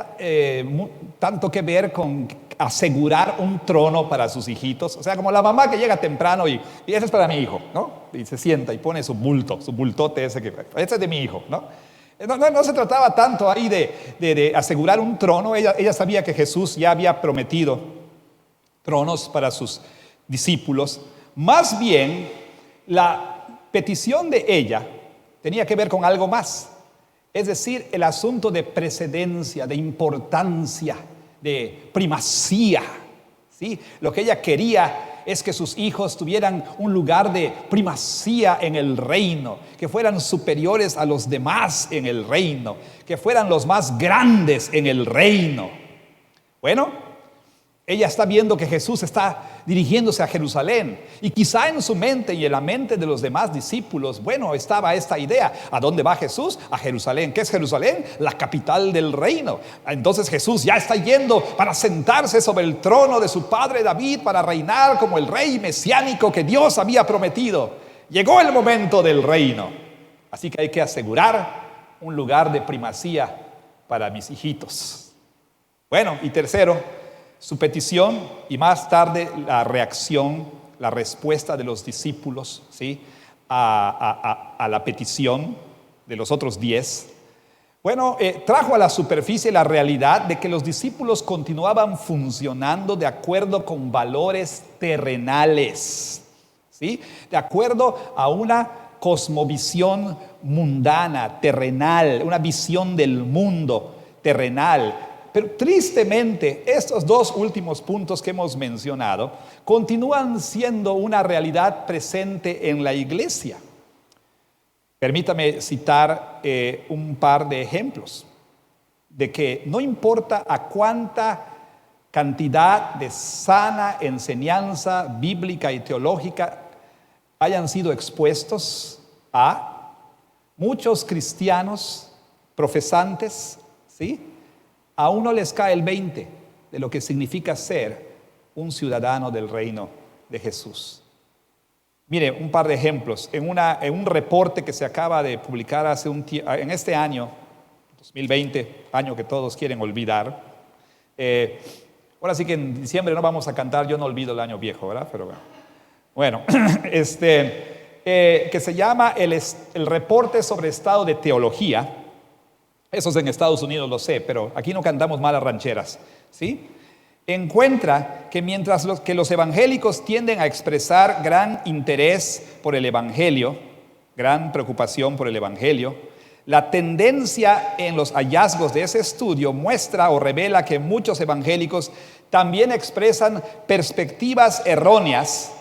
tanto que ver con asegurar un trono para sus hijitos. O sea, como la mamá que llega temprano y ese es para mi hijo, ¿no? Y se sienta y pone su bultote ese es de mi hijo, ¿no? No se trataba tanto ahí de asegurar un trono. Ella sabía que Jesús ya había prometido tronos para sus discípulos. Más bien, la petición de ella tenía que ver con algo más. Es decir, el asunto de precedencia, de importancia, de primacía, ¿sí? Lo que ella quería es que sus hijos tuvieran un lugar de primacía en el reino, que fueran superiores a los demás en el reino, que fueran los más grandes en el reino. Bueno, ella está viendo que Jesús está dirigiéndose a Jerusalén y quizá en su mente y en la mente de los demás discípulos, bueno, estaba esta idea. ¿A dónde va Jesús? A Jerusalén. ¿Qué es Jerusalén? La capital del reino. Entonces Jesús ya está yendo para sentarse sobre el trono de su padre David para reinar como el rey mesiánico que Dios había prometido. Llegó el momento del reino. Así que hay que asegurar un lugar de primacía para mis hijitos. Bueno, y tercero, su petición y más tarde la reacción, la respuesta de los discípulos, ¿sí? a la petición de los otros 10. Bueno, trajo a la superficie la realidad de que los discípulos continuaban funcionando de acuerdo con valores terrenales, ¿sí? De acuerdo a una cosmovisión mundana, terrenal, una visión del mundo terrenal. Pero tristemente, estos dos últimos puntos que hemos mencionado continúan siendo una realidad presente en la iglesia. Permítame citar un par de ejemplos de que no importa a cuánta cantidad de sana enseñanza bíblica y teológica hayan sido expuestos a muchos cristianos profesantes, ¿sí? A uno les cae el 20 de lo que significa ser un ciudadano del reino de Jesús. Mire, un par de ejemplos. En un reporte que se acaba de publicar en este año, 2020, año que todos quieren olvidar. Ahora sí que en diciembre no vamos a cantar Yo no olvido el año viejo, ¿verdad? Pero bueno, que se llama el reporte sobre estado de teología. Eso es en Estados Unidos, lo sé, pero aquí no cantamos malas rancheras, ¿sí? Encuentra que mientras los evangélicos tienden a expresar gran interés por el evangelio, gran preocupación por el evangelio, la tendencia en los hallazgos de ese estudio muestra o revela que muchos evangélicos también expresan perspectivas erróneas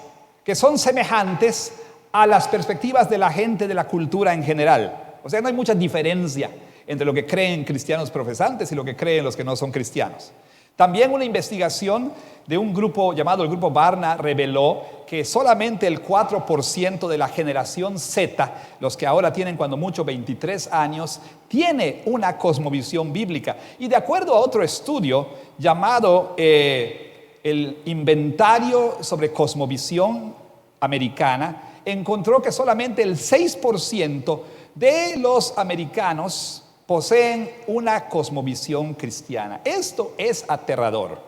que son semejantes a las perspectivas de la gente de la cultura en general. O sea, no hay mucha diferencia entre lo que creen cristianos profesantes y lo que creen los que no son cristianos. También una investigación de un grupo llamado el Grupo Barna reveló que solamente el 4% de la generación Z, los que ahora tienen cuando mucho 23 años, tiene una cosmovisión bíblica. Y de acuerdo a otro estudio llamado el Inventario sobre Cosmovisión Americana, encontró que solamente el 6% de los americanos poseen una cosmovisión cristiana. Esto es aterrador.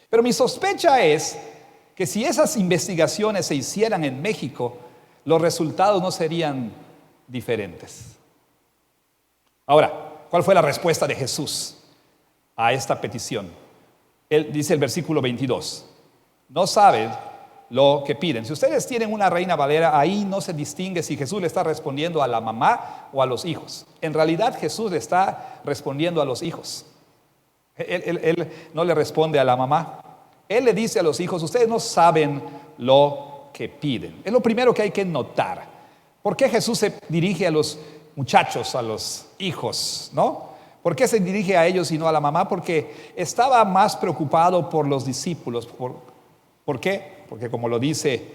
Pero mi sospecha es que si esas investigaciones se hicieran en México, los resultados no serían diferentes. Ahora, ¿cuál fue la respuesta de Jesús a esta petición? Él dice el versículo 22, no saben lo que piden. Si ustedes tienen una Reina Valera, ahí no se distingue si Jesús le está respondiendo a la mamá o a los hijos. En realidad Jesús le está respondiendo a los hijos. Él no le responde a la mamá. Él le dice a los hijos, ustedes no saben lo que piden. Es lo primero que hay que notar. ¿Por qué Jesús se dirige a los muchachos, a los hijos, no? ¿Por qué se dirige a ellos y no a la mamá? Porque estaba más preocupado por los discípulos. ¿Por qué? Porque como lo dice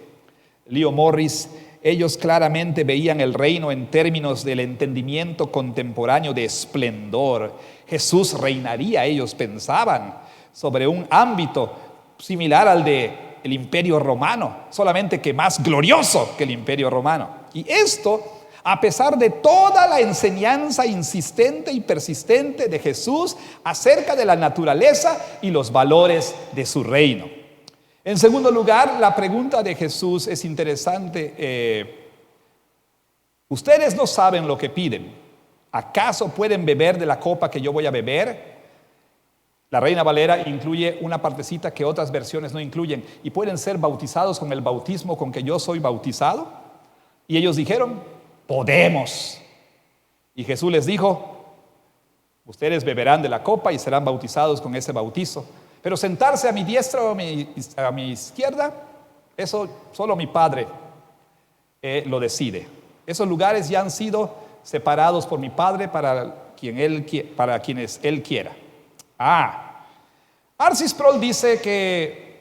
Leo Morris, ellos claramente veían el reino en términos del entendimiento contemporáneo de esplendor. Jesús reinaría, ellos pensaban, sobre un ámbito similar al del Imperio Romano, solamente que más glorioso que el Imperio Romano. Y esto, a pesar de toda la enseñanza insistente y persistente de Jesús acerca de la naturaleza y los valores de su reino. En segundo lugar, la pregunta de Jesús es interesante. Ustedes no saben lo que piden. ¿Acaso pueden beber de la copa que yo voy a beber? La Reina Valera incluye una partecita que otras versiones no incluyen. ¿Y pueden ser bautizados con el bautismo con que yo soy bautizado? Y ellos dijeron, podemos. Y Jesús les dijo, ustedes beberán de la copa y serán bautizados con ese bautizo. Pero sentarse a mi diestra o a mi izquierda, eso solo mi Padre lo decide. Esos lugares ya han sido separados por mi Padre para quienes Él quiera. R.C. Sproul dice que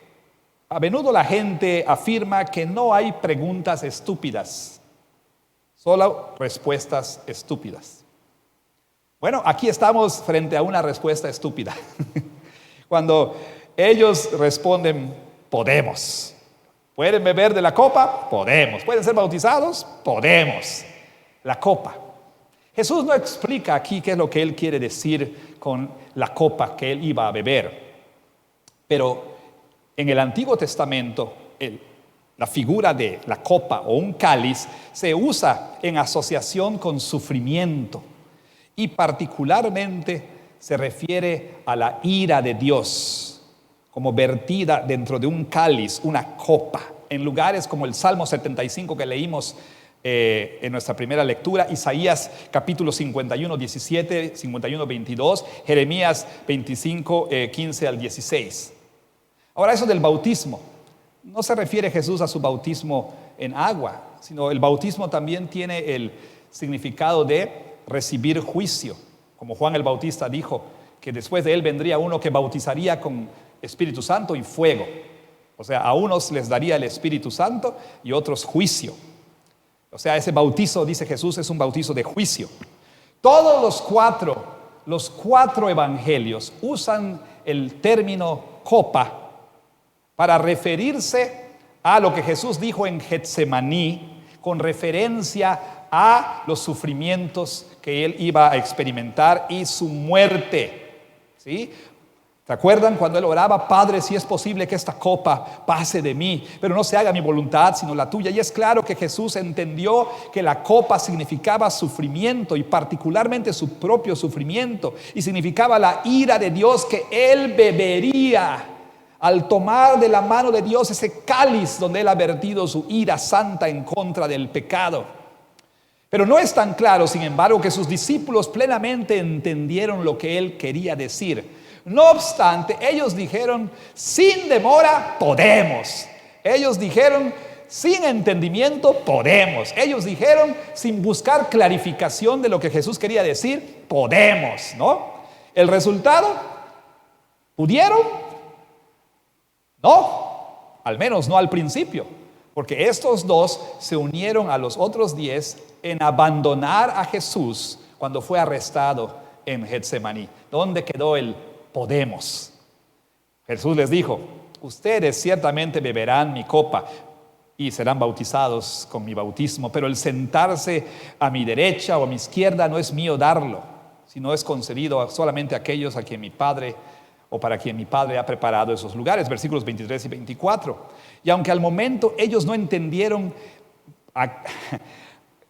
a menudo la gente afirma que no hay preguntas estúpidas, solo respuestas estúpidas. Bueno, aquí estamos frente a una respuesta estúpida. Cuando ellos responden, podemos. ¿Pueden beber de la copa? Podemos. ¿Pueden ser bautizados? Podemos. La copa. Jesús no explica aquí qué es lo que Él quiere decir con la copa que Él iba a beber. Pero en el Antiguo Testamento, la figura de la copa o un cáliz se usa en asociación con sufrimiento y particularmente se refiere a la ira de Dios como vertida dentro de un cáliz, una copa, en lugares como el Salmo 75 que leímos en nuestra primera lectura, Isaías capítulo 51, 17, 51, 22, Jeremías 25, 15 al 16. Ahora, eso del bautismo, no se refiere Jesús a su bautismo en agua, sino el bautismo también tiene el significado de recibir juicio. Como Juan el Bautista dijo que después de él vendría uno que bautizaría con Espíritu Santo y fuego. O sea, a unos les daría el Espíritu Santo y otros juicio. O sea, ese bautizo, dice Jesús, es un bautizo de juicio. Todos los cuatro evangelios usan el término copa para referirse a lo que Jesús dijo en Getsemaní con referencia a los sufrimientos que Él iba a experimentar y su muerte. ¿Sí? ¿Se acuerdan cuando Él oraba? Padre, si es posible que esta copa pase de mí, pero no se haga mi voluntad sino la tuya. Y es claro que Jesús entendió que la copa significaba sufrimiento y particularmente su propio sufrimiento, y significaba la ira de Dios que Él bebería al tomar de la mano de Dios ese cáliz donde Él ha vertido su ira santa en contra del pecado. Pero no es tan claro, sin embargo, que sus discípulos plenamente entendieron lo que Él quería decir. No obstante, ellos dijeron, sin demora, podemos. Ellos dijeron, sin entendimiento, podemos. Ellos dijeron, sin buscar clarificación de lo que Jesús quería decir, podemos, ¿no? El resultado, ¿pudieron? No, al menos no al principio, porque estos dos se unieron a los otros 10 en abandonar a Jesús cuando fue arrestado en Getsemaní. ¿Dónde quedó el podemos? Jesús les dijo, ustedes ciertamente beberán mi copa y serán bautizados con mi bautismo, pero el sentarse a mi derecha o a mi izquierda no es mío darlo, sino es concedido solamente a aquellos a quien mi Padre o para quien mi Padre ha preparado esos lugares. Versículos 23 y 24. Y aunque al momento ellos no entendieron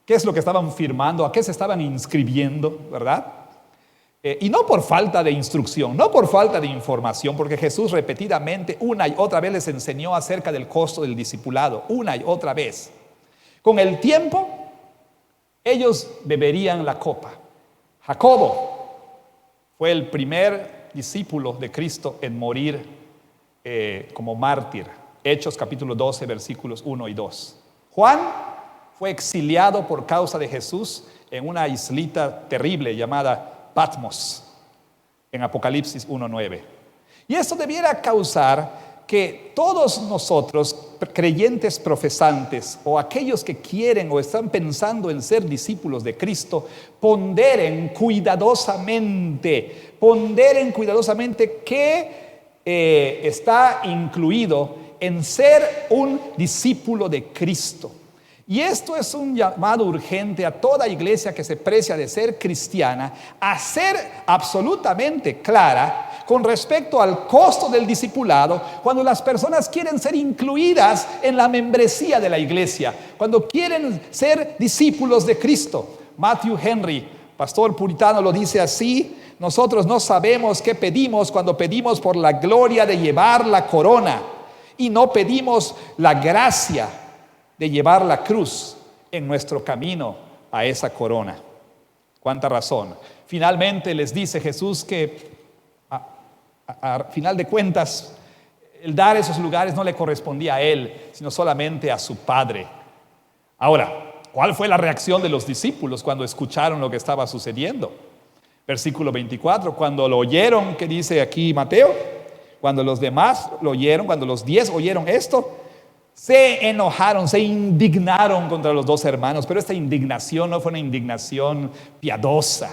qué es lo que estaban firmando, a qué se estaban inscribiendo, ¿verdad? Y no por falta de instrucción, no por falta de información, porque Jesús repetidamente una y otra vez les enseñó acerca del costo del discipulado, una y otra vez. Con el tiempo, ellos beberían la copa. Jacobo fue el primer discípulo de Cristo en morir como mártir. Hechos capítulo 12, versículos 1 y 2. Juan fue exiliado por causa de Jesús en una islita terrible llamada Patmos, en Apocalipsis 1:9. Y esto debiera causar que todos nosotros, creyentes profesantes o aquellos que quieren o están pensando en ser discípulos de Cristo, ponderen cuidadosamente qué está incluido en ser un discípulo de Cristo. Y esto es un llamado urgente a toda iglesia que se precia de ser cristiana, a ser absolutamente clara con respecto al costo del discipulado cuando las personas quieren ser incluidas en la membresía de la iglesia, cuando quieren ser discípulos de Cristo. Matthew Henry, pastor puritano, lo dice así: nosotros no sabemos qué pedimos cuando pedimos por la gloria de llevar la corona y no pedimos la gracia de llevar la cruz en nuestro camino a esa corona. ¿Cuánta razón? Finalmente les dice Jesús que a final de cuentas el dar esos lugares no le correspondía a él, sino solamente a su Padre. Ahora, ¿cuál fue la reacción de los discípulos cuando escucharon lo que estaba sucediendo? Versículo 24, cuando lo oyeron, que dice aquí Mateo, cuando los demás lo oyeron, cuando los 10 oyeron esto, se enojaron, se indignaron contra los dos hermanos, pero esta indignación no fue una indignación piadosa,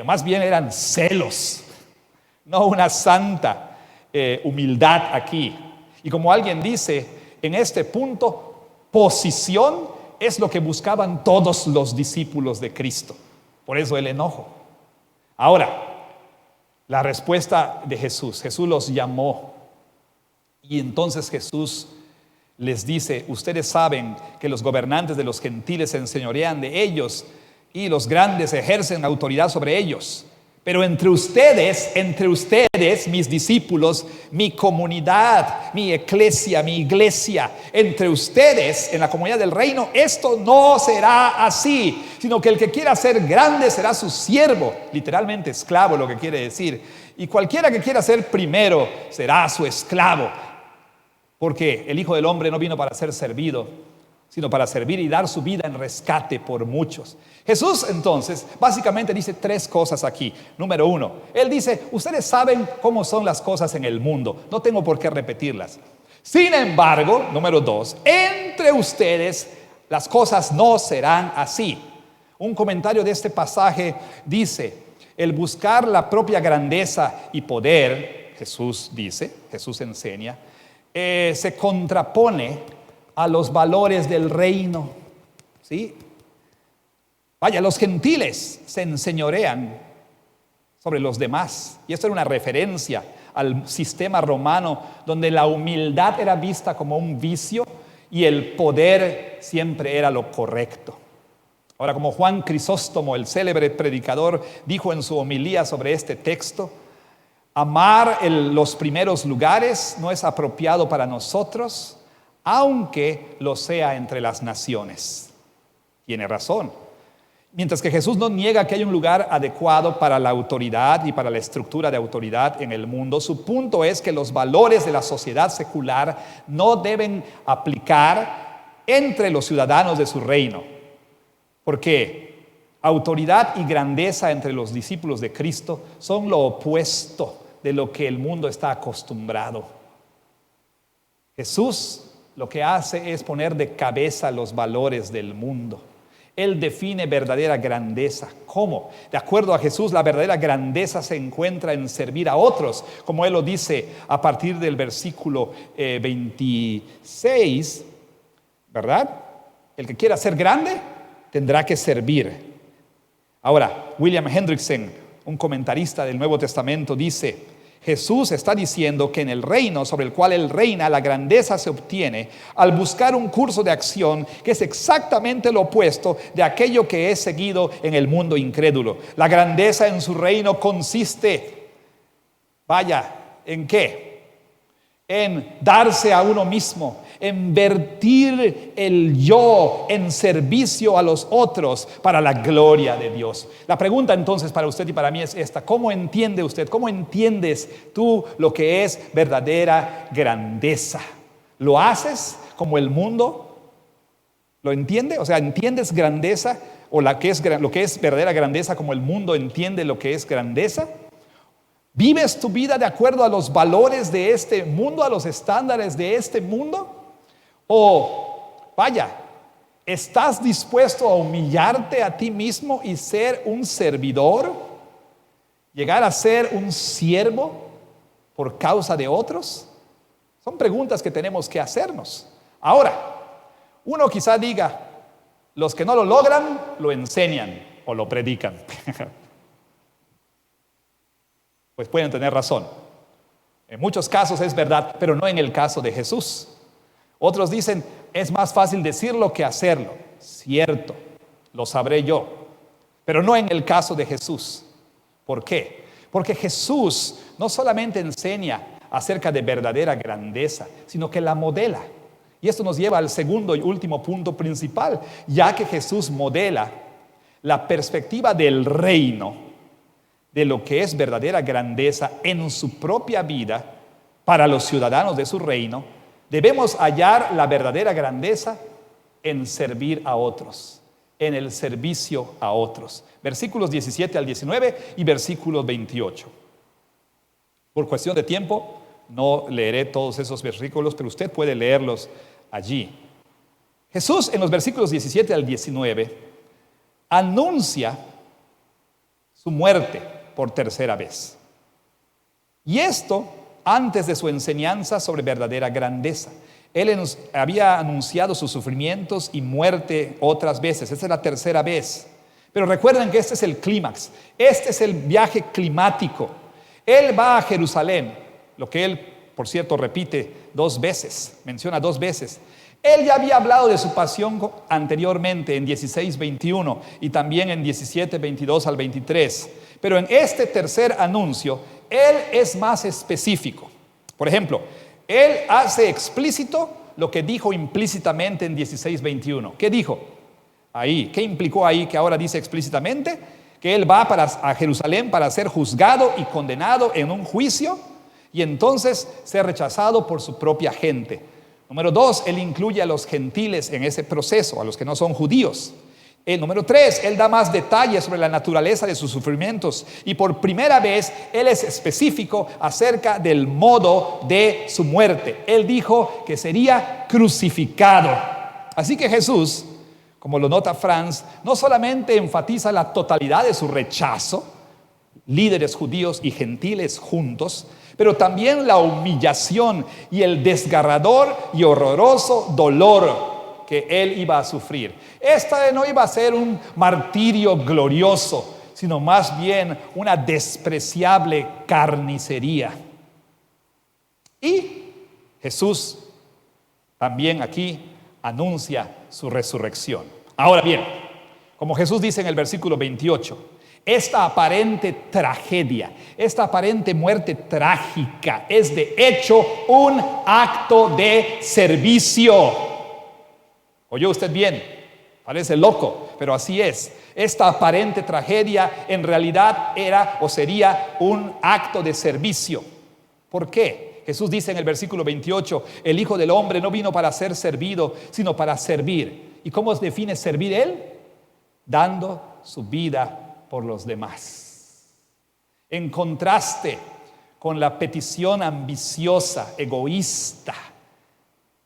más bien eran celos, no una santa humildad aquí. Y como alguien dice, en este punto, posición es lo que buscaban todos los discípulos de Cristo. Por eso el enojo. Ahora, la respuesta de Jesús. Jesús los llamó. Y entonces Jesús les dice: ustedes saben que los gobernantes de los gentiles se enseñorean de ellos y los grandes ejercen autoridad sobre ellos. Pero entre ustedes, mis discípulos, mi comunidad, mi eclesia, mi iglesia, entre ustedes, en la comunidad del reino, esto no será así, sino que el que quiera ser grande será su siervo, literalmente esclavo, lo que quiere decir. Y cualquiera que quiera ser primero será su esclavo, porque el Hijo del Hombre no vino para ser servido, sino para servir y dar su vida en rescate por muchos. Jesús entonces básicamente dice 3 cosas aquí. Número 1, Él dice: ustedes saben cómo son las cosas en el mundo, no tengo por qué repetirlas. Sin embargo, número 2, entre ustedes las cosas no serán así. Un comentario de este pasaje dice: el buscar la propia grandeza y poder, Jesús dice, Jesús enseña, se contrapone a los valores del reino, ¿sí? Vaya, los gentiles se enseñorean sobre los demás. Y esto era una referencia al sistema romano, donde la humildad era vista como un vicio y el poder siempre era lo correcto. Ahora, como Juan Crisóstomo, el célebre predicador, dijo en su homilía sobre este texto: amar los primeros lugares no es apropiado para nosotros, aunque lo sea entre las naciones. Tiene razón. Mientras que Jesús no niega que hay un lugar adecuado para la autoridad y para la estructura de autoridad en el mundo, su punto es que los valores de la sociedad secular no deben aplicar entre los ciudadanos de su reino. Porque autoridad y grandeza entre los discípulos de Cristo son lo opuesto de lo que el mundo está acostumbrado. Jesús lo que hace es poner de cabeza los valores del mundo. Él define verdadera grandeza. ¿Cómo? De acuerdo a Jesús, la verdadera grandeza se encuentra en servir a otros, como Él lo dice a partir del versículo 26, ¿verdad? El que quiera ser grande tendrá que servir. Ahora, William Hendrickson, un comentarista del Nuevo Testamento, dice: Jesús está diciendo que en el reino sobre el cual Él reina, la grandeza se obtiene al buscar un curso de acción que es exactamente lo opuesto de aquello que es seguido en el mundo incrédulo. La grandeza en su reino consiste, vaya, ¿en qué? En darse a uno mismo, en vertir el yo en servicio a los otros para la gloria de Dios. La pregunta entonces para usted y para mí es esta: ¿cómo entiende usted, cómo entiendes tú lo que es verdadera grandeza? ¿Lo haces como el mundo lo entiende? O sea, ¿entiendes grandeza o lo que es verdadera grandeza como el mundo entiende lo que es grandeza? ¿Vives tu vida de acuerdo a los valores de este mundo, a los estándares de este mundo? O, vaya, ¿estás dispuesto a humillarte a ti mismo y ser un servidor? ¿Llegar a ser un siervo por causa de otros? Son preguntas que tenemos que hacernos. Ahora, uno quizá diga, los que no lo logran, lo enseñan o lo predican. Pues pueden tener razón. En muchos casos es verdad, pero no en el caso de Jesús. Otros dicen, es más fácil decirlo que hacerlo. Cierto, lo sabré yo, pero no en el caso de Jesús. ¿Por qué? Porque Jesús no solamente enseña acerca de verdadera grandeza, sino que la modela. Y esto nos lleva al segundo y último punto principal, ya que Jesús modela la perspectiva del reino, de lo que es verdadera grandeza en su propia vida para los ciudadanos de su reino. Debemos hallar la verdadera grandeza en servir a otros, en el servicio a otros. Versículos 17 al 19 y versículos 28. Por cuestión de tiempo, no leeré todos esos versículos, pero usted puede leerlos allí. Jesús en los versículos 17 al 19 anuncia su muerte por tercera vez. Y esto antes de su enseñanza sobre verdadera grandeza. Él había anunciado sus sufrimientos y muerte otras veces. Esta es la tercera vez. Pero recuerden que este es el clímax. Este es el viaje climático. Él va a Jerusalén, lo que él, por cierto, repite 2 veces, menciona 2 veces. Él ya había hablado de su pasión anteriormente en 16:21 y también en 17:22 al 23. Pero en este tercer anuncio, él es más específico. Por ejemplo, él hace explícito lo que dijo implícitamente en 16:21. ¿Qué dijo ahí? ¿Qué implicó ahí que ahora dice explícitamente? Que él va a Jerusalén para ser juzgado y condenado en un juicio y entonces ser rechazado por su propia gente. Número 2, él incluye a los gentiles en ese proceso, a los que no son judíos. Número 3, él da más detalles sobre la naturaleza de sus sufrimientos. Y por primera vez, él es específico acerca del modo de su muerte. Él dijo que sería crucificado. Así que Jesús, como lo nota Franz, no solamente enfatiza la totalidad de su rechazo, líderes judíos y gentiles juntos, pero también la humillación y el desgarrador y horroroso dolor que él iba a sufrir. Esta no iba a ser un martirio glorioso, sino más bien una despreciable carnicería. Y Jesús también aquí anuncia su resurrección. Ahora bien, como Jesús dice en el versículo 28, esta aparente tragedia, esta aparente muerte trágica es de hecho un acto de servicio. ¿Oyó usted bien? Parece loco, pero así es. Esta aparente tragedia en realidad era o sería un acto de servicio. ¿Por qué? Jesús dice en el versículo 28, el Hijo del Hombre no vino para ser servido, sino para servir. ¿Y cómo define servir él? Dando su vida por los demás. En contraste con la petición ambiciosa, egoísta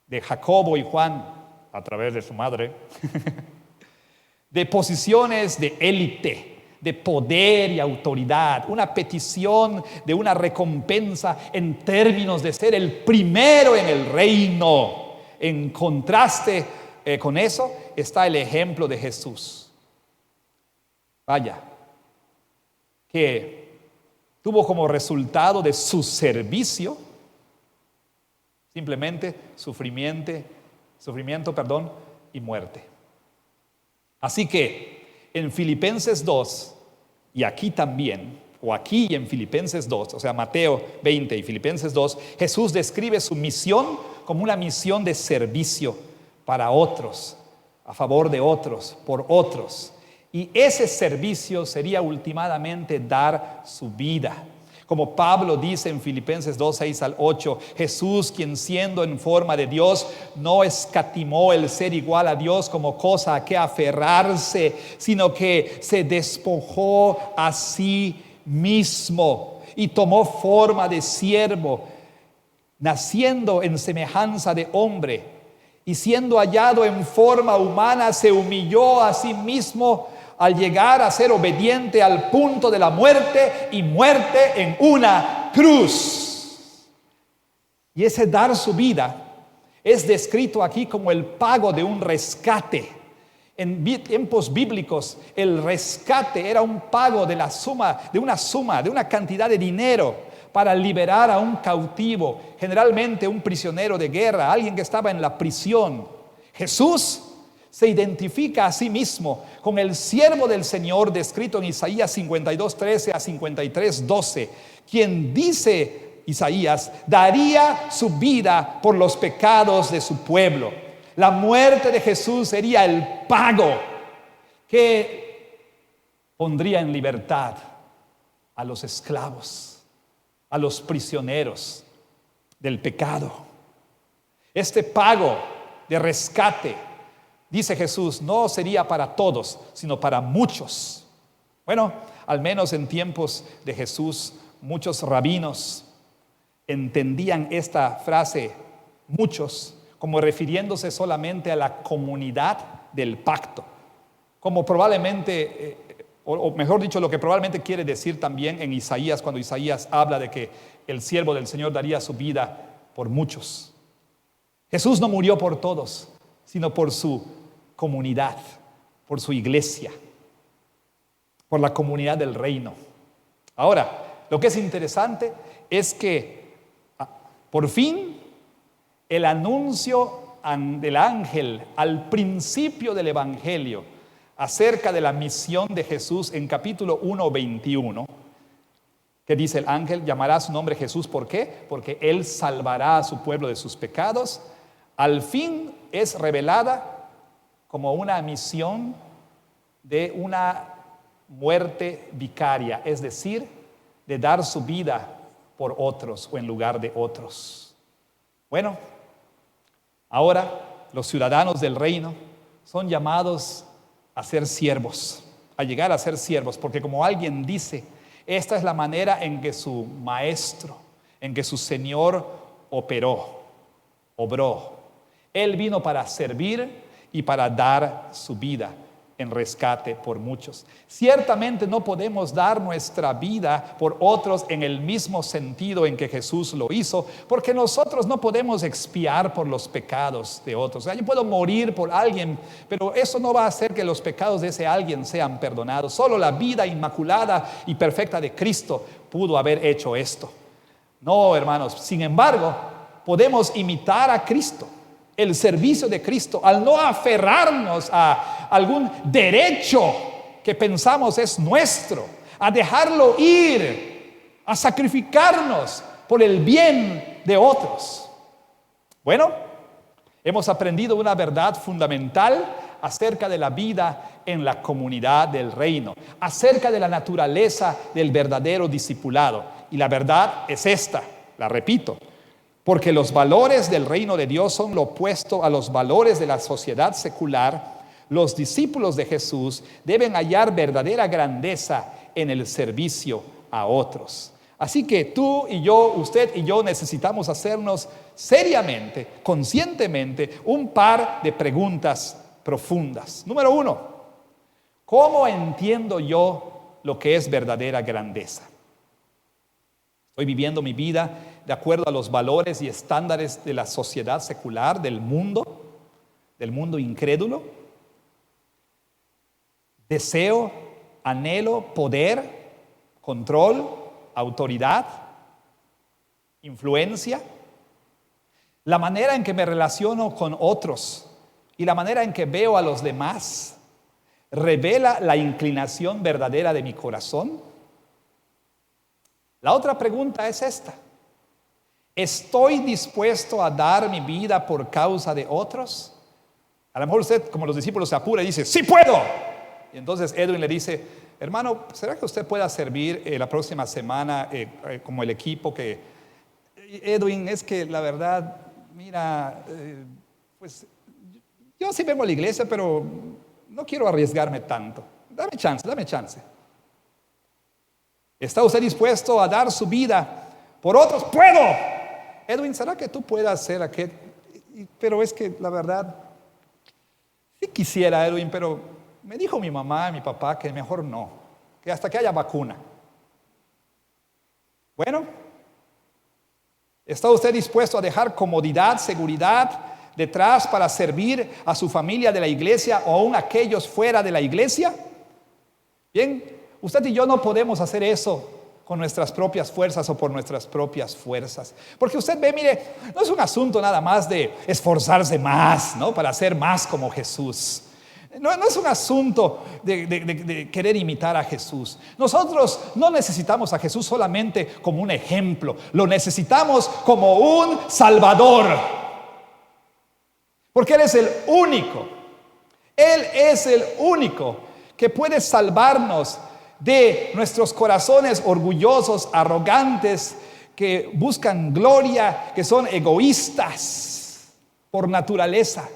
de Jacobo y Juan, a través de su madre, de posiciones de élite, de poder y autoridad, una petición de una recompensa en términos de ser el primero en el reino. En contraste con eso está el ejemplo de Jesús. Vaya, que tuvo como resultado de su servicio simplemente sufrimiento, y muerte. Así que en Filipenses 2 y aquí también, o aquí y en Filipenses 2, o sea Mateo 20 y Filipenses 2, Jesús describe su misión como una misión de servicio para otros, a favor de otros, por otros. Y ese servicio sería ultimadamente dar su vida. Como Pablo dice en Filipenses 2, 6 al 8, Jesús, quien siendo en forma de Dios, no escatimó el ser igual a Dios como cosa a que aferrarse, sino que se despojó a sí mismo y tomó forma de siervo, naciendo en semejanza de hombre, y siendo hallado en forma humana, se humilló a sí mismo al llegar a ser obediente al punto de la muerte, y muerte en una cruz. Y ese dar su vida es descrito aquí como el pago de un rescate. En tiempos bíblicos, el rescate era un pago de una cantidad de dinero para liberar a un cautivo, generalmente un prisionero de guerra, alguien que estaba en la prisión. Jesús se identifica a sí mismo con el siervo del Señor descrito en Isaías 52:13 a 53:12, quien dice Isaías, daría su vida por los pecados de su pueblo. La muerte de Jesús sería el pago que pondría en libertad a los esclavos, a los prisioneros del pecado. Este pago de rescate, dice Jesús, no sería para todos, sino para muchos. Bueno, al menos en tiempos de Jesús, muchos rabinos entendían esta frase, muchos, como refiriéndose solamente a la comunidad del pacto, como probablemente, o mejor dicho, lo que probablemente quiere decir también en Isaías, cuando Isaías habla de que el siervo del Señor daría su vida por muchos. Jesús no murió por todos, sino por su comunidad, por su iglesia, por la comunidad del reino. Ahora, lo que es interesante es que por fin el anuncio del ángel al principio del Evangelio acerca de la misión de Jesús en capítulo 1:21, que dice el ángel, llamará su nombre Jesús. ¿Por qué? Porque él salvará a su pueblo de sus pecados. Al fin es revelada como una misión de una muerte vicaria, es decir, de dar su vida por otros o en lugar de otros. Bueno, ahora los ciudadanos del reino son llamados a ser siervos, a llegar a ser siervos, porque como alguien dice, esta es la manera en que su maestro, en que su Señor obró. Él vino para servir y para dar su vida en rescate por muchos. Ciertamente no podemos dar nuestra vida por otros en el mismo sentido en que Jesús lo hizo, porque nosotros no podemos expiar por los pecados de otros. O sea, yo puedo morir por alguien, pero eso no va a hacer que los pecados de ese alguien sean perdonados. Solo la vida inmaculada y perfecta de Cristo pudo haber hecho esto. No, hermanos, sin embargo, podemos imitar a Cristo, el servicio de Cristo, al no aferrarnos a algún derecho que pensamos es nuestro, a dejarlo ir, a sacrificarnos por el bien de otros. Bueno, hemos aprendido una verdad fundamental acerca de la vida en la comunidad del reino, acerca de la naturaleza del verdadero discipulado. Y la verdad es esta, la repito. Porque los valores del reino de Dios son lo opuesto a los valores de la sociedad secular, los discípulos de Jesús deben hallar verdadera grandeza en el servicio a otros. Así que tú y yo, usted y yo necesitamos hacernos seriamente, conscientemente, un par de preguntas profundas. Número 1, ¿cómo entiendo yo lo que es verdadera grandeza? ¿Estoy viviendo mi vida de acuerdo a los valores y estándares de la sociedad secular, del mundo incrédulo? Deseo, anhelo, poder, control, autoridad, influencia. La manera en que me relaciono con otros y la manera en que veo a los demás revela la inclinación verdadera de mi corazón. La otra pregunta es esta: ¿estoy dispuesto a dar mi vida por causa de otros? A lo mejor usted, como los discípulos, se apura y dice, ¡sí puedo! Y entonces Edwin le dice, hermano, ¿será que usted pueda servir la próxima semana como el equipo que... Edwin, es que la verdad, mira, pues yo sí vengo a la iglesia, pero no quiero arriesgarme tanto. Dame chance. ¿Está usted dispuesto a dar su vida por otros? ¡Puedo! Edwin, ¿será que tú puedas hacer aquel? Pero es que la verdad, sí quisiera, Edwin, pero me dijo mi mamá y mi papá que mejor no, que hasta que haya vacuna. Bueno, ¿está usted dispuesto a dejar comodidad, seguridad detrás para servir a su familia de la iglesia o aún aquellos fuera de la iglesia? Bien, usted y yo no podemos hacer eso con nuestras propias fuerzas o por nuestras propias fuerzas. Porque usted ve, mire, no es un asunto nada más de esforzarse más, ¿no? Para ser más como Jesús. No es un asunto de querer imitar a Jesús. Nosotros no necesitamos a Jesús solamente como un ejemplo, lo necesitamos como un Salvador. Porque Él es el único que puede salvarnos de nuestros corazones orgullosos, arrogantes, que buscan gloria, que son egoístas por naturaleza,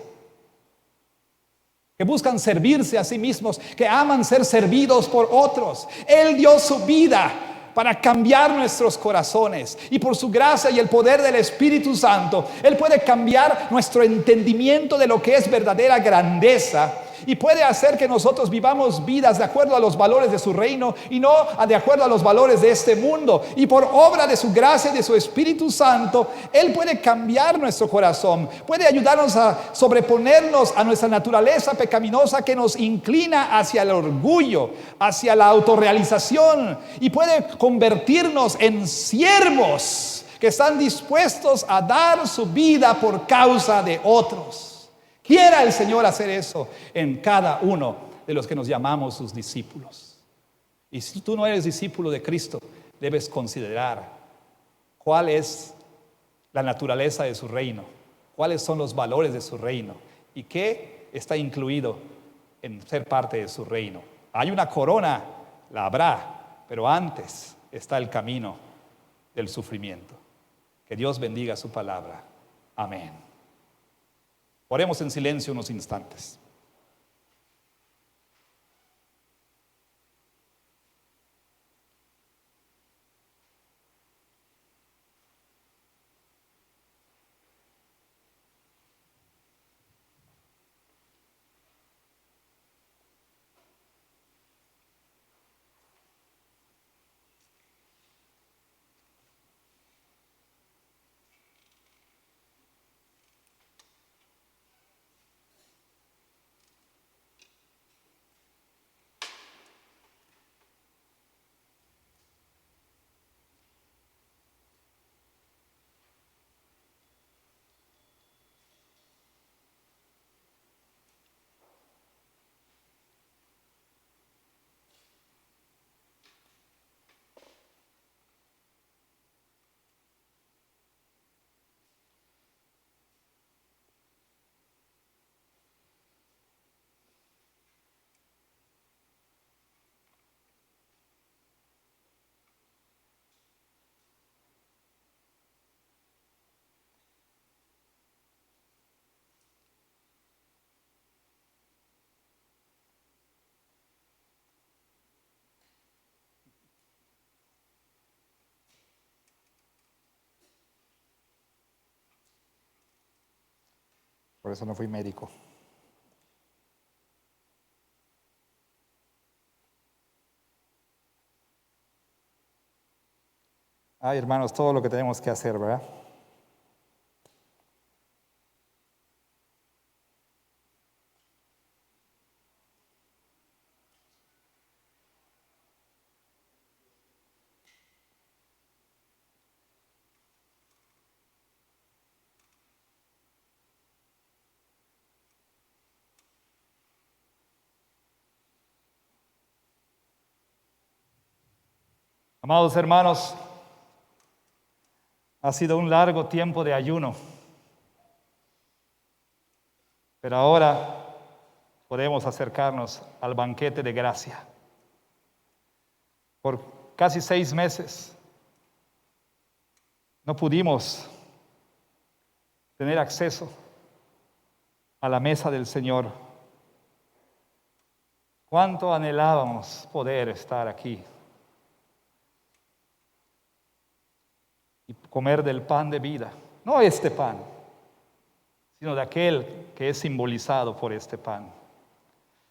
que buscan servirse a sí mismos, que aman ser servidos por otros. Él dio su vida para cambiar nuestros corazones, y por su gracia y el poder del Espíritu Santo, Él puede cambiar nuestro entendimiento de lo que es verdadera grandeza, y puede hacer que nosotros vivamos vidas de acuerdo a los valores de su reino y no de acuerdo a los valores de este mundo. Y por obra de su gracia y de su Espíritu Santo, Él puede cambiar nuestro corazón, puede ayudarnos a sobreponernos a nuestra naturaleza pecaminosa que nos inclina hacia el orgullo, hacia la autorrealización, y puede convertirnos en siervos que están dispuestos a dar su vida por causa de otros. Quiera el Señor hacer eso en cada uno de los que nos llamamos sus discípulos. Y si tú no eres discípulo de Cristo, debes considerar cuál es la naturaleza de su reino, cuáles son los valores de su reino y qué está incluido en ser parte de su reino. Hay una corona, la habrá, pero antes está el camino del sufrimiento. Que Dios bendiga su palabra. Amén. Oremos en silencio unos instantes. Por eso no fui médico. Ay, hermanos, todo lo que tenemos que hacer, ¿verdad? Amados hermanos, ha sido un largo tiempo de ayuno, pero ahora podemos acercarnos al banquete de gracia. Por casi 6 meses no pudimos tener acceso a la mesa del Señor. Cuánto anhelábamos poder estar aquí. comer del pan de vida. No este pan, sino de aquel que es simbolizado por este pan.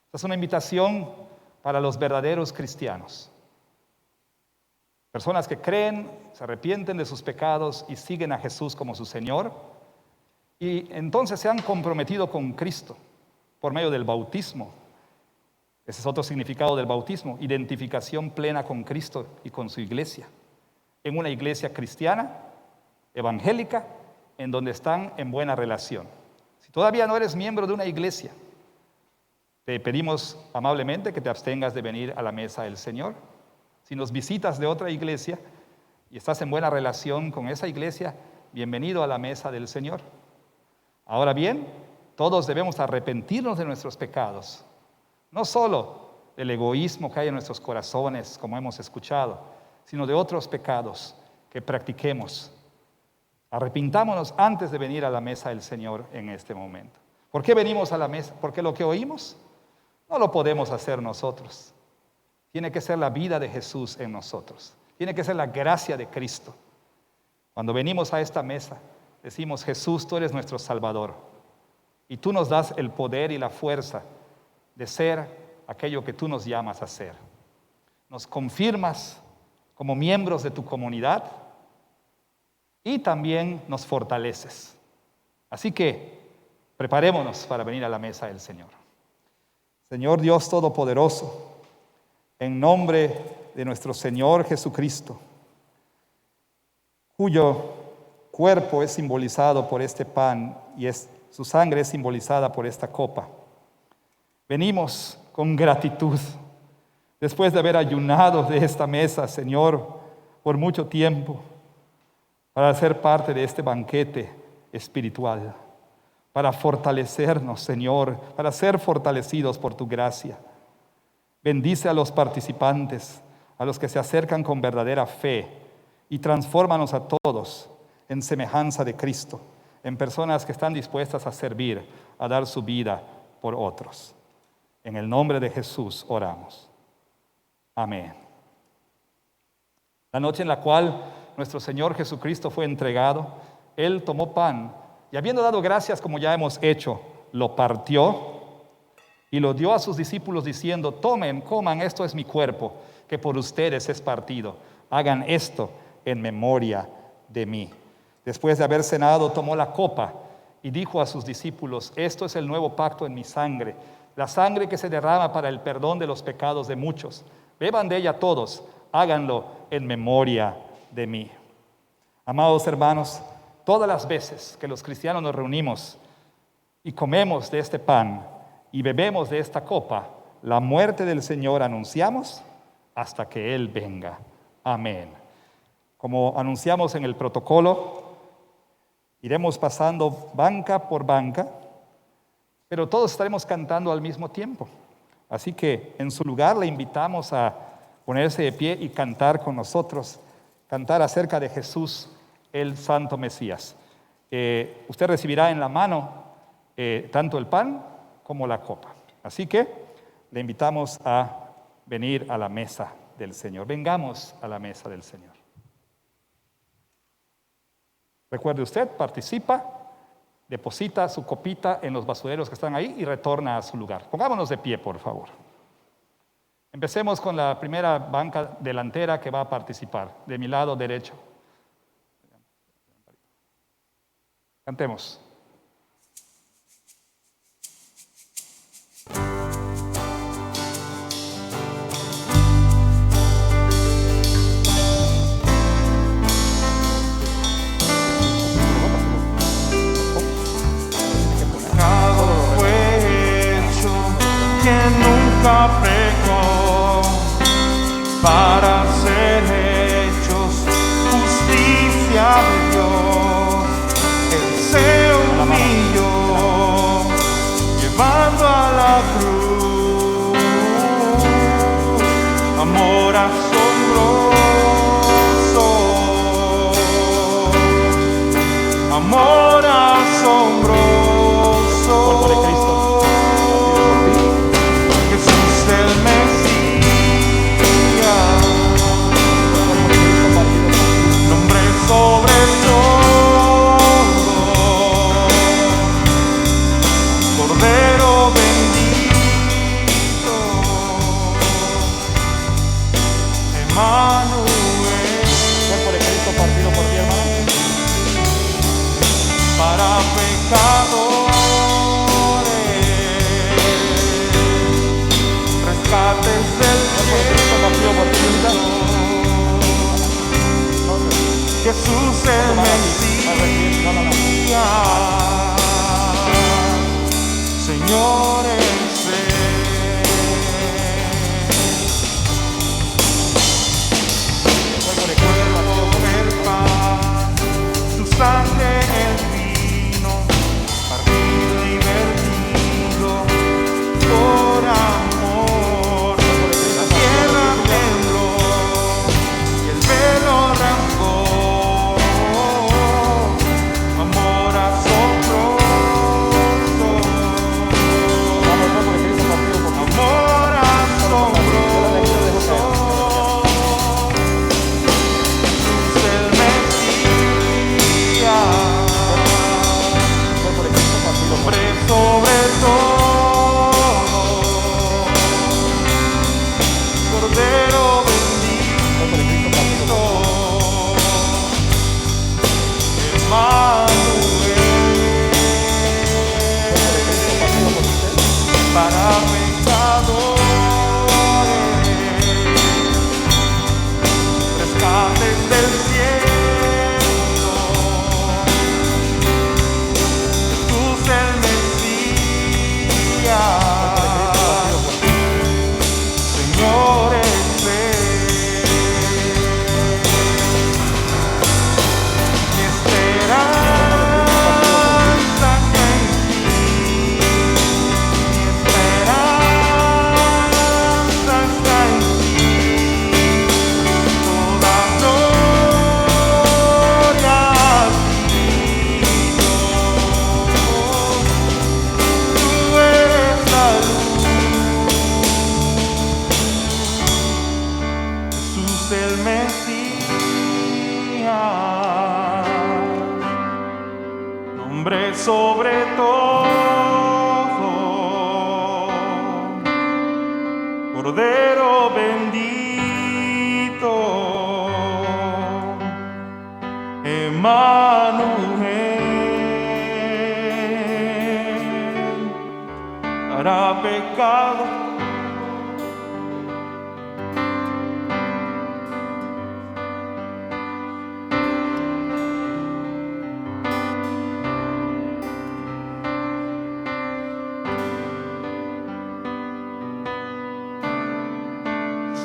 Esta es una invitación para los verdaderos cristianos. Personas que creen, se arrepienten de sus pecados y siguen a Jesús como su Señor. Y entonces se han comprometido con Cristo por medio del bautismo. Ese es otro significado del bautismo, identificación plena con Cristo y con su iglesia. En una iglesia cristiana, evangélica, en donde están en buena relación. Si todavía no eres miembro de una iglesia, te pedimos amablemente que te abstengas de venir a la mesa del Señor. Si nos visitas de otra iglesia y estás en buena relación con esa iglesia, bienvenido a la mesa del Señor. Ahora bien, todos debemos arrepentirnos de nuestros pecados, no solo del egoísmo que hay en nuestros corazones, como hemos escuchado, sino de otros pecados que practiquemos. Arrepintámonos antes de venir a la mesa del Señor en este momento. ¿Por qué venimos a la mesa? Porque lo que oímos no lo podemos hacer nosotros. Tiene que ser la vida de Jesús en nosotros. Tiene que ser la gracia de Cristo. Cuando venimos a esta mesa, decimos: Jesús, tú eres nuestro Salvador. Y tú nos das el poder y la fuerza de ser aquello que tú nos llamas a ser. Nos confirmas como miembros de tu comunidad y también nos fortaleces. Así que preparémonos para venir a la mesa del Señor. Señor Dios Todopoderoso, en nombre de nuestro Señor Jesucristo, cuyo cuerpo es simbolizado por este pan y su sangre es simbolizada por esta copa, venimos con gratitud, después de haber ayunado de esta mesa, Señor, por mucho tiempo, para ser parte de este banquete espiritual, para fortalecernos, Señor, para ser fortalecidos por tu gracia. Bendice a los participantes, a los que se acercan con verdadera fe, y transfórmanos a todos en semejanza de Cristo, en personas que están dispuestas a servir, a dar su vida por otros. En el nombre de Jesús oramos. Amén. La noche en la cual nuestro Señor Jesucristo fue entregado, Él tomó pan y, habiendo dado gracias como ya hemos hecho, lo partió y lo dio a sus discípulos diciendo: tomen, coman, esto es mi cuerpo, que por ustedes es partido. Hagan esto en memoria de mí. Después de haber cenado, tomó la copa y dijo a sus discípulos: esto es el nuevo pacto en mi sangre, la sangre que se derrama para el perdón de los pecados de muchos. Beban de ella todos, háganlo en memoria de mí. Amados hermanos, todas las veces que los cristianos nos reunimos y comemos de este pan y bebemos de esta copa, la muerte del Señor anunciamos hasta que Él venga. Amén. Como anunciamos en el protocolo, iremos pasando banca por banca, pero todos estaremos cantando al mismo tiempo. Así que en su lugar le invitamos a ponerse de pie y cantar con nosotros, cantar acerca de Jesús, el Santo Mesías. Usted recibirá en la mano tanto el pan como la copa. Así que le invitamos a venir a la mesa del Señor. Vengamos a la mesa del Señor. Recuerde usted, participa, deposita su copita en los basureros que están ahí y retorna a su lugar. Pongámonos de pie, por favor. Empecemos con la primera banca delantera que va a participar, de mi lado derecho. Cantemos. Pecó para ser hechos justicia de Dios. Él se humilló llevando a la cruz amor asombroso, amor asombroso. Cuerpo de Cristo. El Mesías, nombre sobre Señor es Él. Cuerpo el pan, su sangre el vino, partido y vertido por amor. La tierra tembló y el velo rasgó. Amor asombroso, amor asombroso. Jesús el Mesías, nombre sobre todo, Cordero bendito, Emmanuel, para pecadores, rescates del cielo, Jesús el Mesías, Señor es mi esperanza que en ti, mi esperanza está en ti, toda gloria a ti, tú eres la luz, Jesús el Mesías, nombre sobre todo, Cordero bendito, Emmanuel, para pecado.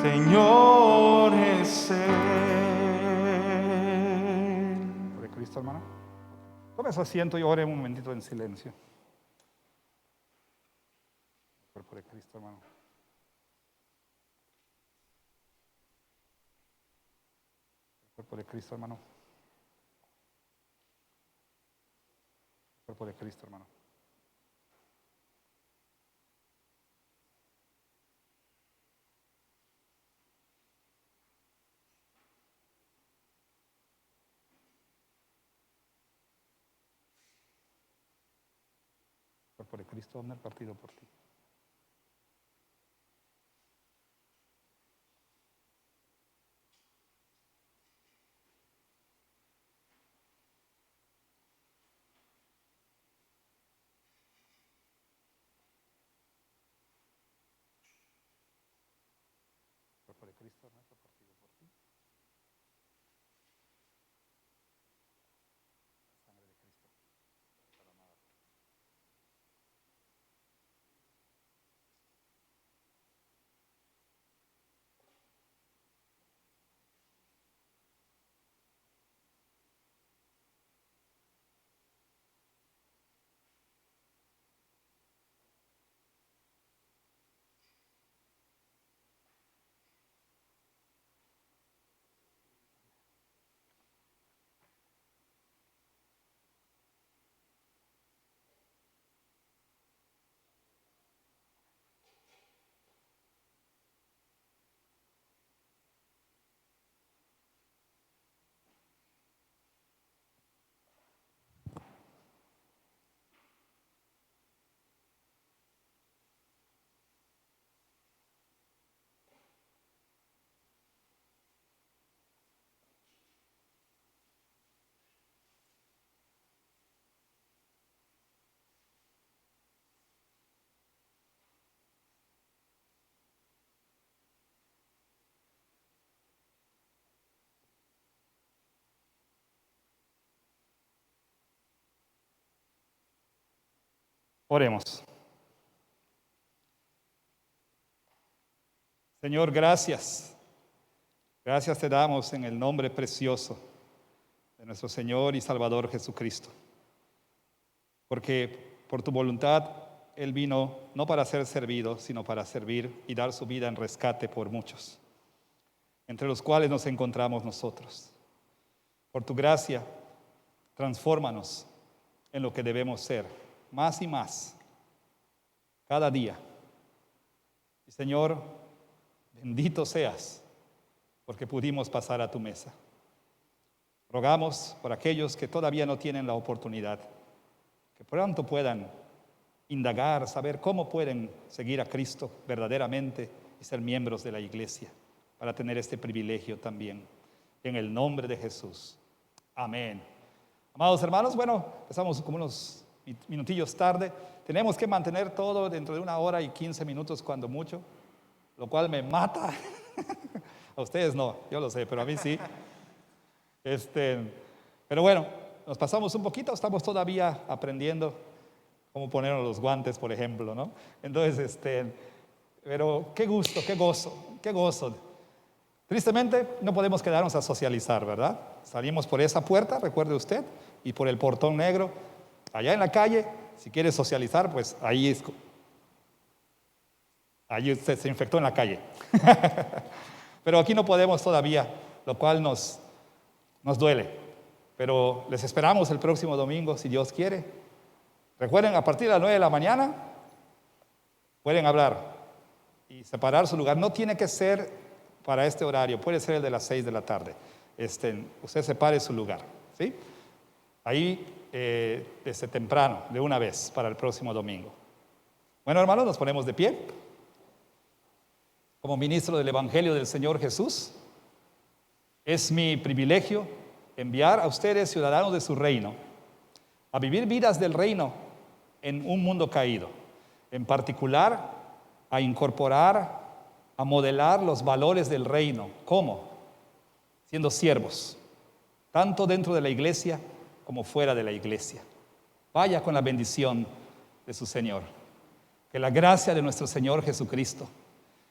Señor es Él. Por Cristo, hermano. Tome su asiento y ore un momentito en silencio. Por Cristo, hermano. Por Cristo, hermano. Por Cristo, hermano. Por Cristo, hombre, partido por ti. Por Cristo, hombre, partido por ti. La sangre de Cristo derramada por ti. Oremos. Señor, gracias. Gracias te damos en el nombre precioso de nuestro Señor y Salvador Jesucristo. Porque por tu voluntad Él vino no para ser servido, sino para servir y dar su vida en rescate por muchos, entre los cuales nos encontramos nosotros. Por tu gracia, transfórmanos en lo que debemos ser, más y más, cada día. Y Señor, bendito seas, porque pudimos pasar a tu mesa. Rogamos por aquellos que todavía no tienen la oportunidad, que pronto puedan indagar, saber cómo pueden seguir a Cristo verdaderamente y ser miembros de la iglesia, para tener este privilegio también. En el nombre de Jesús. Amén. Amados hermanos, bueno, empezamos como unos minutillos tarde. Tenemos que mantener todo dentro de 1 hora y 15 minutos cuando mucho, lo cual me mata. A ustedes no, yo lo sé, pero a mí sí. Pero bueno, nos pasamos un poquito, estamos todavía aprendiendo cómo ponernos los guantes, por ejemplo, ¿no? Entonces, pero qué gusto, qué gozo, qué gozo. Tristemente, no podemos quedarnos a socializar, ¿verdad? Salimos por esa puerta, recuerde usted, y por el portón negro, allá en la calle. Si quiere socializar, pues ahí usted se infectó en la calle. Pero aquí no podemos todavía, lo cual nos duele. Pero les esperamos el próximo domingo, si Dios quiere. Recuerden, a partir de las 9 de la mañana, pueden hablar y separar su lugar. No tiene que ser para este horario, puede ser el de las 6 de la tarde. Usted separe su lugar, ¿sí? Ahí, desde temprano, de una vez, para el próximo domingo. Bueno, hermanos, nos ponemos de pie. Como ministro del Evangelio del Señor Jesús, es mi privilegio enviar a ustedes, ciudadanos de su reino, a vivir vidas del reino en un mundo caído. En particular, a incorporar, a modelar los valores del reino. ¿Cómo? Siendo siervos, tanto dentro de la iglesia como fuera de la iglesia. Vaya con la bendición de su Señor. Que la gracia de nuestro Señor Jesucristo,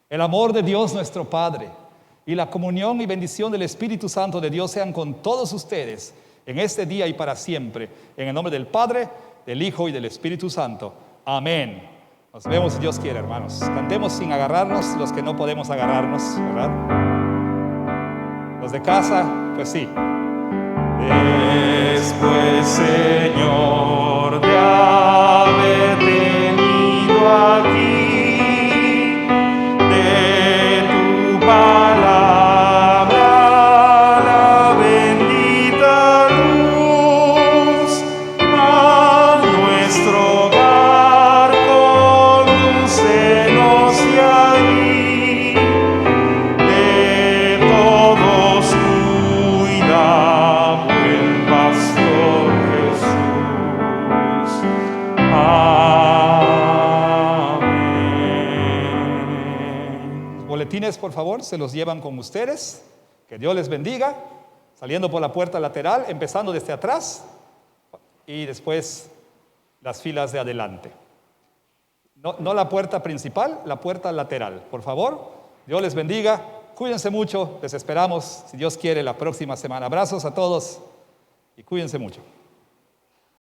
el amor de Dios nuestro Padre y la comunión y bendición del Espíritu Santo de Dios sean con todos ustedes en este día y para siempre. En el nombre del Padre, del Hijo y del Espíritu Santo. Amén. Nos vemos si Dios quiere, hermanos. Cantemos sin agarrarnos los que no podemos agarrarnos, ¿verdad? Los de casa, pues sí. Después, Señor, de haber venido aquí, de tu palabra la bendita luz, a nuestro hogar condúcenos y ahí de todos cuida, buen pastor Jesús. Amén. Los boletines, por favor, se los llevan con ustedes. Que Dios les bendiga. Saliendo por la puerta lateral, empezando desde atrás y después las filas de adelante. No la puerta principal, la puerta lateral. Por favor, Dios les bendiga. Cuídense mucho. Les esperamos, si Dios quiere, la próxima semana. Abrazos a todos y cuídense mucho.